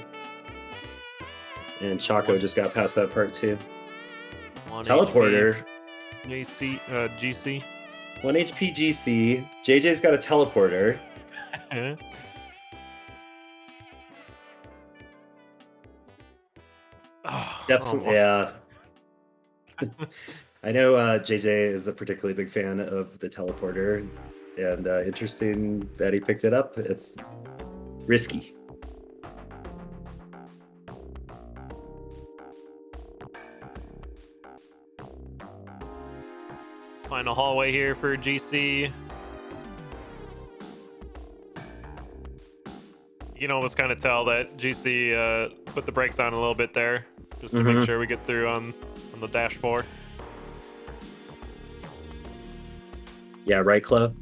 Speaker 2: And Chaco just got past that part too. Teleporter.
Speaker 1: GC.
Speaker 2: 1 HP GC. JJ's got a teleporter. Definitely, yeah. I know JJ is a particularly big fan of the teleporter, and interesting that he picked it up. It's risky.
Speaker 1: Final hallway here for GC. You can almost kind of tell that GC put the brakes on a little bit there, just to make sure we get through on the dash 4.
Speaker 2: Yeah, right, Chloe?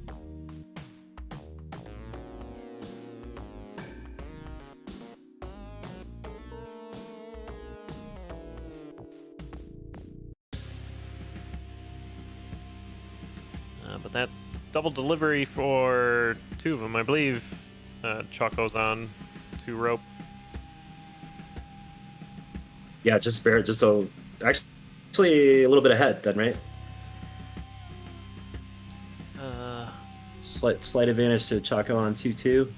Speaker 1: But that's double delivery for 2 of them, I believe. Choco's on 2 rope.
Speaker 2: Yeah, just so actually a little bit ahead then, right? Slight advantage to Choco on 2-2.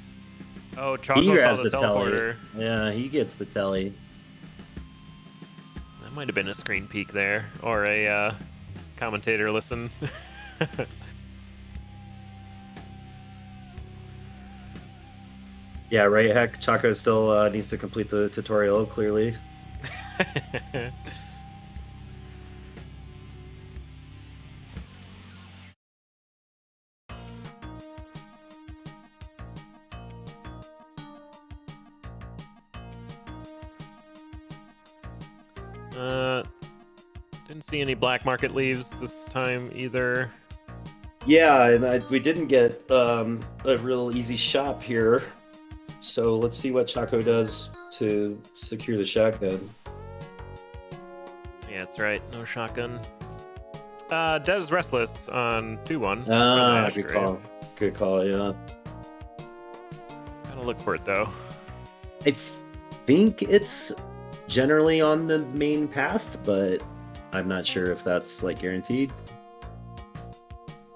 Speaker 1: Oh, Choco
Speaker 2: He
Speaker 1: saw
Speaker 2: grabs
Speaker 1: the
Speaker 2: the
Speaker 1: teleporter.
Speaker 2: telly. Yeah, he gets the telly.
Speaker 1: That might have been a screen peek there, or a commentator listen.
Speaker 2: Yeah, right. Heck, Chaco still needs to complete the tutorial, clearly.
Speaker 1: Didn't see any black market leaves this time either.
Speaker 2: Yeah, and we didn't get a real easy shop here. So let's see what Chaco does to secure the shotgun.
Speaker 1: Yeah, that's right. No shotgun. Des Restless on 2-1.
Speaker 2: Ah, good call. Good call, yeah.
Speaker 1: Gotta look for it, though.
Speaker 2: I think it's generally on the main path, but I'm not sure if that's, like, guaranteed.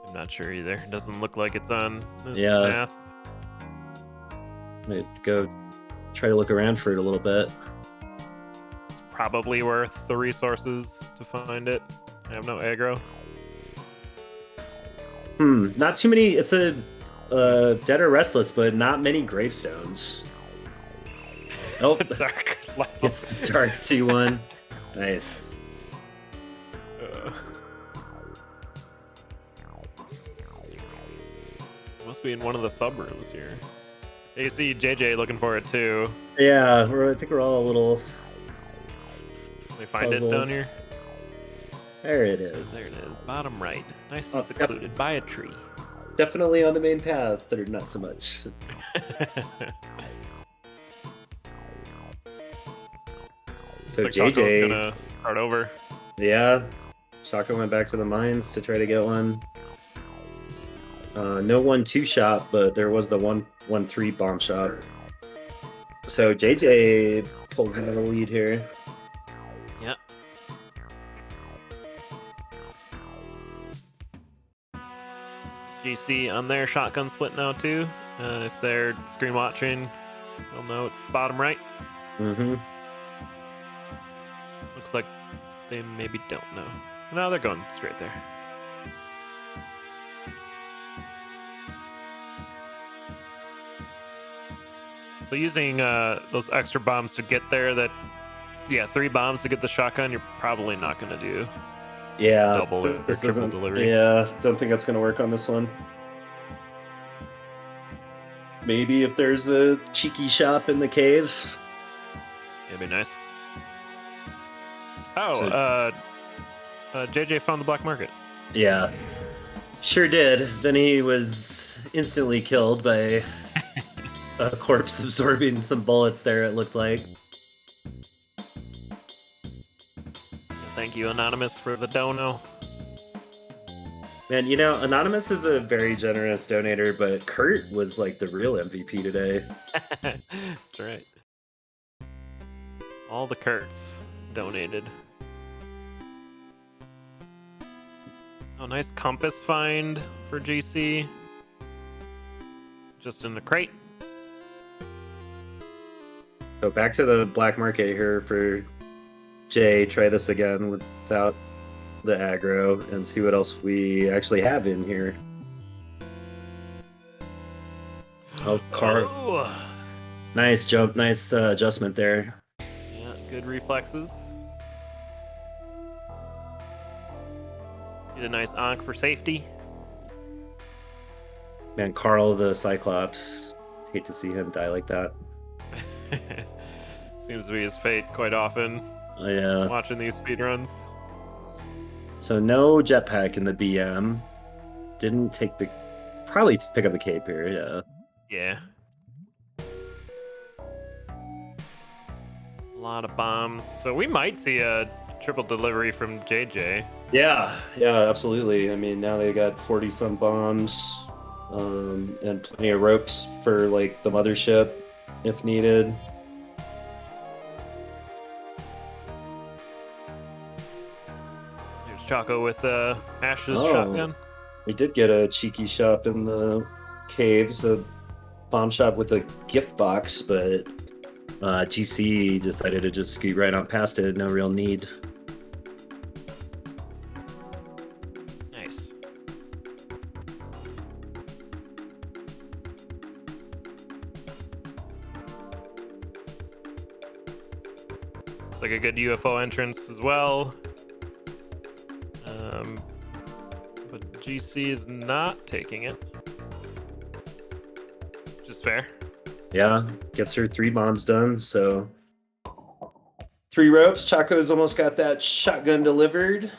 Speaker 1: I'm not sure either. It doesn't look like it's on this
Speaker 2: Yeah.
Speaker 1: path.
Speaker 2: Might go try to look around for it a little bit.
Speaker 1: It's probably worth the resources to find it. I have no aggro.
Speaker 2: Not too many. It's a Dead or Restless, but not many gravestones. Oh,
Speaker 1: Dark level.
Speaker 2: It's the Dark 2-1. Nice.
Speaker 1: Must be in one of the sub rooms here. You see JJ looking for it too.
Speaker 2: Yeah, I think we're all a little.
Speaker 1: Can we find
Speaker 2: puzzled.
Speaker 1: it down here?
Speaker 2: There it is.
Speaker 1: There it is, bottom right. Nice and secluded by a tree.
Speaker 2: Definitely on the main path, or not so much. So
Speaker 1: like
Speaker 2: JJ
Speaker 1: Chaco's gonna start over.
Speaker 2: Yeah, Chaco went back to the mines to try to get one. No 1-2 shot, but there was the 1-1-3 bomb shot. So JJ pulls into the lead here.
Speaker 1: Yep. GC on their shotgun split now too. If they're screen watching, they'll know it's bottom right.
Speaker 2: Mm-hmm.
Speaker 1: Looks like they maybe don't know. No, they're going straight there. So using those extra bombs to get there, 3 bombs to get the shotgun, you're probably not going to do double or triple delivery.
Speaker 2: Yeah, don't think that's going to work on this one. Maybe if there's a cheeky shop in the caves.
Speaker 1: It'd be nice. Oh, JJ found the black market.
Speaker 2: Yeah, sure did. Then he was instantly killed by a corpse absorbing some bullets there, it looked like.
Speaker 1: Thank you, Anonymous, for the dono.
Speaker 2: Man, Anonymous is a very generous donator, but Kurt was like the real MVP today.
Speaker 1: That's right. All the Kurts donated. Oh, nice compass find for GC. Just in the crate.
Speaker 2: So back to the black market here for Jay. Try this again without the aggro and see what else we actually have in here. Oh, Carl.
Speaker 1: Oh.
Speaker 2: Nice jump, nice adjustment there.
Speaker 1: Yeah, good reflexes. Get a nice onk for safety.
Speaker 2: Man, Carl the Cyclops. Hate to see him die like that.
Speaker 1: Seems to be his fate quite often.
Speaker 2: Yeah.
Speaker 1: Watching these speedruns.
Speaker 2: So no jetpack in the BM. Didn't take the... Probably pick up the cape here, yeah.
Speaker 1: Yeah. A lot of bombs. So we might see a triple delivery from JJ.
Speaker 2: Yeah, absolutely. I mean, now they got 40-some bombs and plenty of ropes for, like, the mothership, if needed.
Speaker 1: Here's Choco with Ash's shotgun.
Speaker 2: We did get a cheeky shop in the caves, a bomb shop with a gift box, but GC decided to just scoot right on past it. No real need.
Speaker 1: Nice. Looks like a good UFO entrance as well. But GC is not taking it. Which is fair.
Speaker 2: Yeah, gets her 3 bombs done, so 3 ropes. Chaco's almost got that shotgun delivered.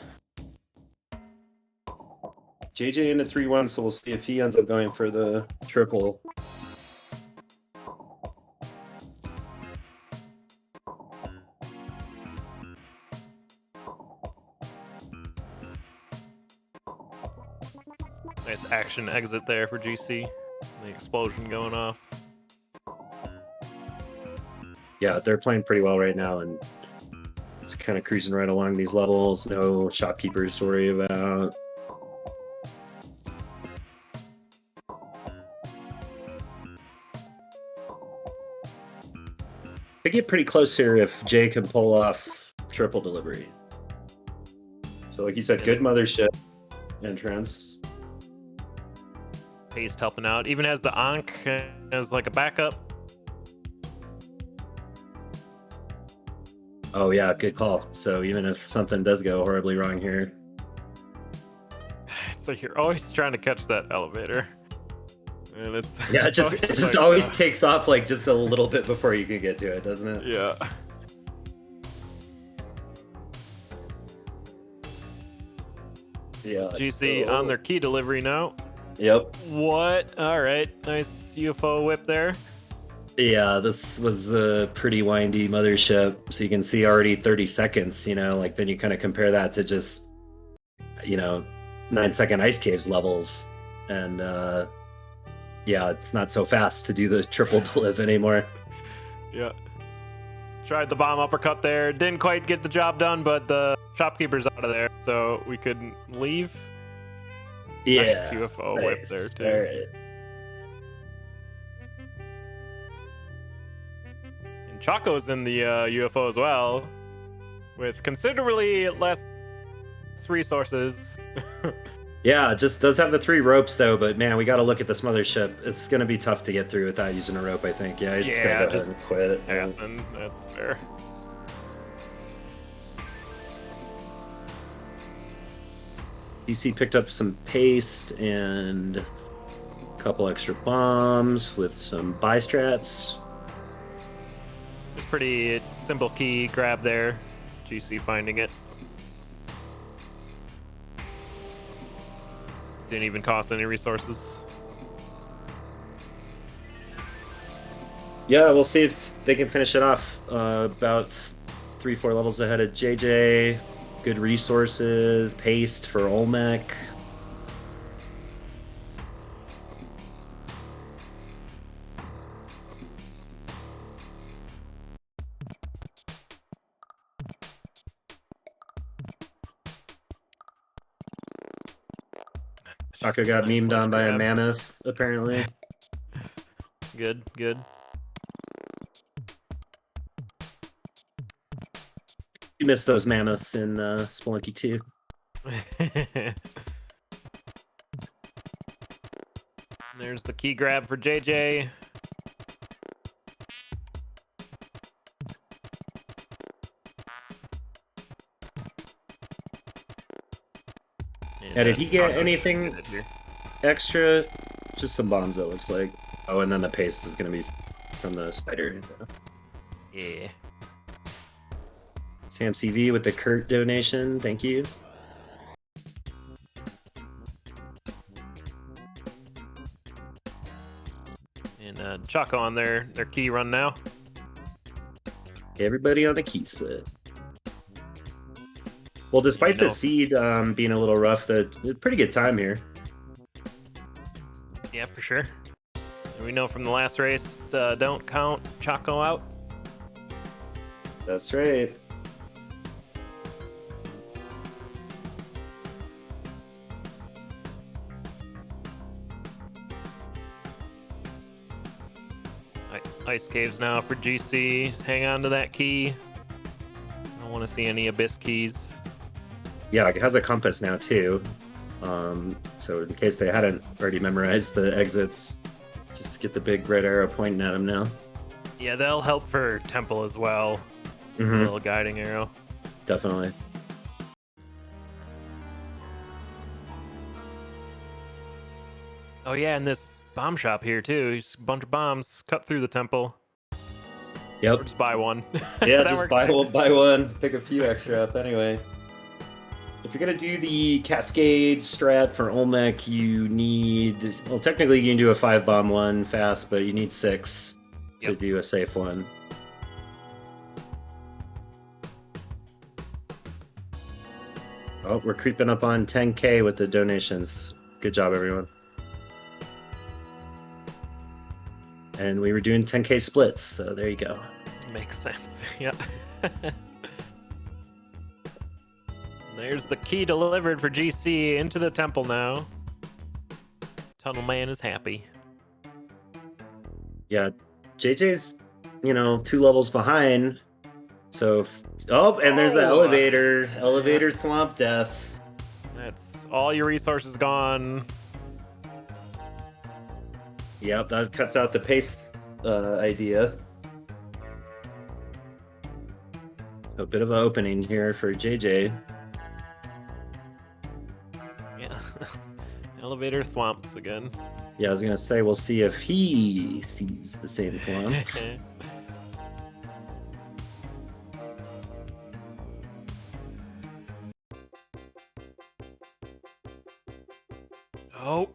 Speaker 2: JJ in a 3-1, so we'll see if he ends up going for the triple.
Speaker 1: Nice action exit there for GC. The explosion going off.
Speaker 2: Yeah, they're playing pretty well right now and just kind of cruising right along these levels. No shopkeepers to worry about. They get pretty close here if Jay can pull off triple delivery. So like you said, good mothership entrance.
Speaker 1: Paste helping out. Even has the Ankh as like a backup.
Speaker 2: Oh yeah, good call. So even if something does go horribly wrong here.
Speaker 1: It's like you're always trying to catch that elevator. And it's
Speaker 2: yeah, it just always takes off like just a little bit before you can get to it, doesn't it?
Speaker 1: Yeah.
Speaker 2: Yeah.
Speaker 1: GC on their key delivery now.
Speaker 2: Yep.
Speaker 1: What? All right. Nice UFO whip there.
Speaker 2: Yeah, this was a pretty windy mothership. So you can see already 30 seconds, like then you kind of compare that to just, 9-second ice caves levels. And yeah, it's not so fast to do the triple deliv anymore.
Speaker 1: Yeah. Tried the bomb uppercut there. Didn't quite get the job done, but the shopkeeper's out of there, so we couldn't leave.
Speaker 2: Yeah.
Speaker 1: Nice UFO whip there, too.
Speaker 2: All right.
Speaker 1: And Choco's in the UFO as well, with considerably less resources.
Speaker 2: Yeah, it just does have the 3 ropes though, but man, we got to look at this mothership. It's going to be tough to get through without using a rope, I think. Yeah, he's just going to go ahead and quit.
Speaker 1: Passing. That's fair.
Speaker 2: DC picked up some paste and a couple extra bombs with some buy strats.
Speaker 1: It's pretty simple key grab there. GC finding it. Didn't even cost any resources.
Speaker 2: Yeah, we'll see if they can finish it off. About 3-4 levels ahead of JJ. good resources, paste for Olmec. Shaka got
Speaker 1: Nice
Speaker 2: memed
Speaker 1: ledge
Speaker 2: on by a
Speaker 1: grab.
Speaker 2: mammoth, apparently.
Speaker 1: Good, good.
Speaker 2: You miss those mammoths in Spelunky 2.
Speaker 1: There's the key grab for JJ.
Speaker 2: Yeah, did
Speaker 1: And
Speaker 2: he get
Speaker 1: Chaco should
Speaker 2: anything
Speaker 1: get it here.
Speaker 2: extra? Just some bombs, it looks like. Oh, and then the paste is going to be from the spider.
Speaker 1: Yeah.
Speaker 2: Sam CV with the Kurt donation. Thank you.
Speaker 1: And Chaco on their key run now.
Speaker 2: Okay, everybody on the key split. Well, despite the seed being a little rough, the pretty good time here.
Speaker 1: Yeah, for sure. We know from the last race, don't count Chaco out.
Speaker 2: That's right.
Speaker 1: Ice caves now for GC. Hang on to that key. I don't want to see any abyss keys.
Speaker 2: Yeah, it has a compass now too. So in case they hadn't already memorized the exits, just get the big red arrow pointing at them now.
Speaker 1: Yeah, they'll help for temple as well. A little guiding arrow.
Speaker 2: Definitely.
Speaker 1: Oh yeah, and this bomb shop here too. Just a bunch of bombs cut through the temple.
Speaker 2: Yep.
Speaker 1: Or just buy one.
Speaker 2: Yeah, just buy one, pick a few extra up anyway. If you're gonna do the Cascade strat for Olmec, you need, well, technically you can do a 5-bomb one fast, but you need 6 to do a safe one. Oh, we're creeping up on 10K with the donations. Good job, everyone. And we were doing 10K splits, so there you go.
Speaker 1: Makes sense. Yeah. There's the key delivered for GC into the temple now. Tunnel Man is happy.
Speaker 2: Yeah, JJ's, 2 levels behind. So, and there's the elevator. Elevator thwomp death.
Speaker 1: That's all your resources gone.
Speaker 2: Yep, that cuts out the pace idea. So a bit of an opening here for JJ.
Speaker 1: Yeah. Elevator thwomps again.
Speaker 2: Yeah, I was gonna say, we'll see if he sees the same thwomp.
Speaker 1: Oh,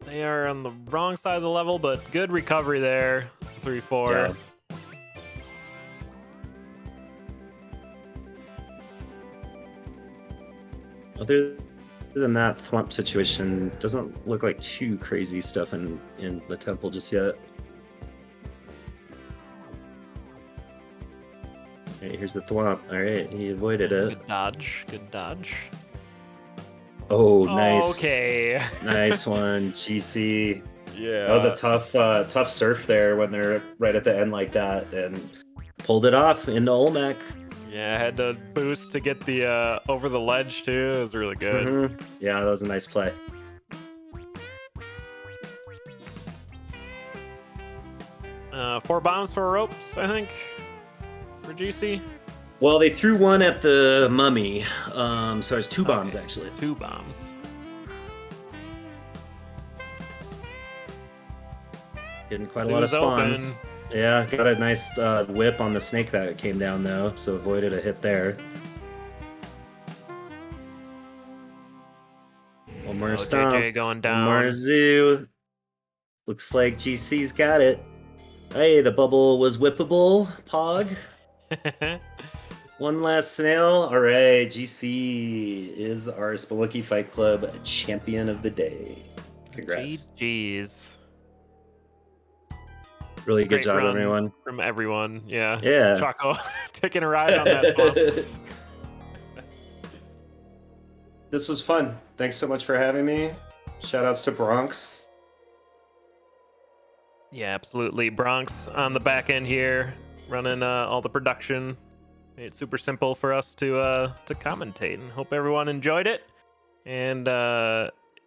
Speaker 1: they are on the wrong side of the level, but good recovery there. 3-4.
Speaker 2: Yeah. Other than that, thwomp situation doesn't look like too crazy stuff in the temple just yet. Okay, here's the thwomp. All right, he avoided it.
Speaker 1: Good dodge. Good dodge.
Speaker 2: Oh, nice.
Speaker 1: Okay.
Speaker 2: Nice one, GC.
Speaker 1: Yeah.
Speaker 2: That was a tough surf there when they're right at the end like that, and pulled it off into Olmec.
Speaker 1: Yeah, I had to boost to get the over the ledge too. It was really good.
Speaker 2: Yeah, that was a nice play.
Speaker 1: Four bombs for ropes, I think, for GC.
Speaker 2: Well, they threw one at the mummy, so it's 2 bombs actually.
Speaker 1: 2 bombs.
Speaker 2: Getting quite a lot of spawns.
Speaker 1: Open.
Speaker 2: Yeah, got a nice whip on the snake that came down though, so avoided a hit there. One more stomp.
Speaker 1: JJ going down.
Speaker 2: One more zoo. Looks like GC's got it. Hey, the bubble was whippable, Pog. One last snail. All right, GC is our Spelunky Fight Club champion of the day. Congrats.
Speaker 1: GG's.
Speaker 2: Really good
Speaker 1: Great
Speaker 2: job,
Speaker 1: run
Speaker 2: everyone.
Speaker 1: from everyone. Yeah.
Speaker 2: Yeah.
Speaker 1: Choco taking a ride on that swamp.
Speaker 2: This was fun. Thanks so much for having me. Shout outs to Bronx.
Speaker 1: Yeah, absolutely. Bronx on the back end here, running all the production. Made it super simple for us to commentate, and hope everyone enjoyed it. And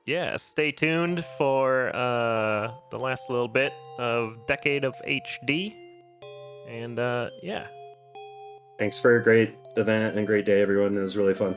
Speaker 1: yeah, stay tuned for the last little bit of Decade of HD. And yeah.
Speaker 2: Thanks for a great event and great day, everyone. It was really fun.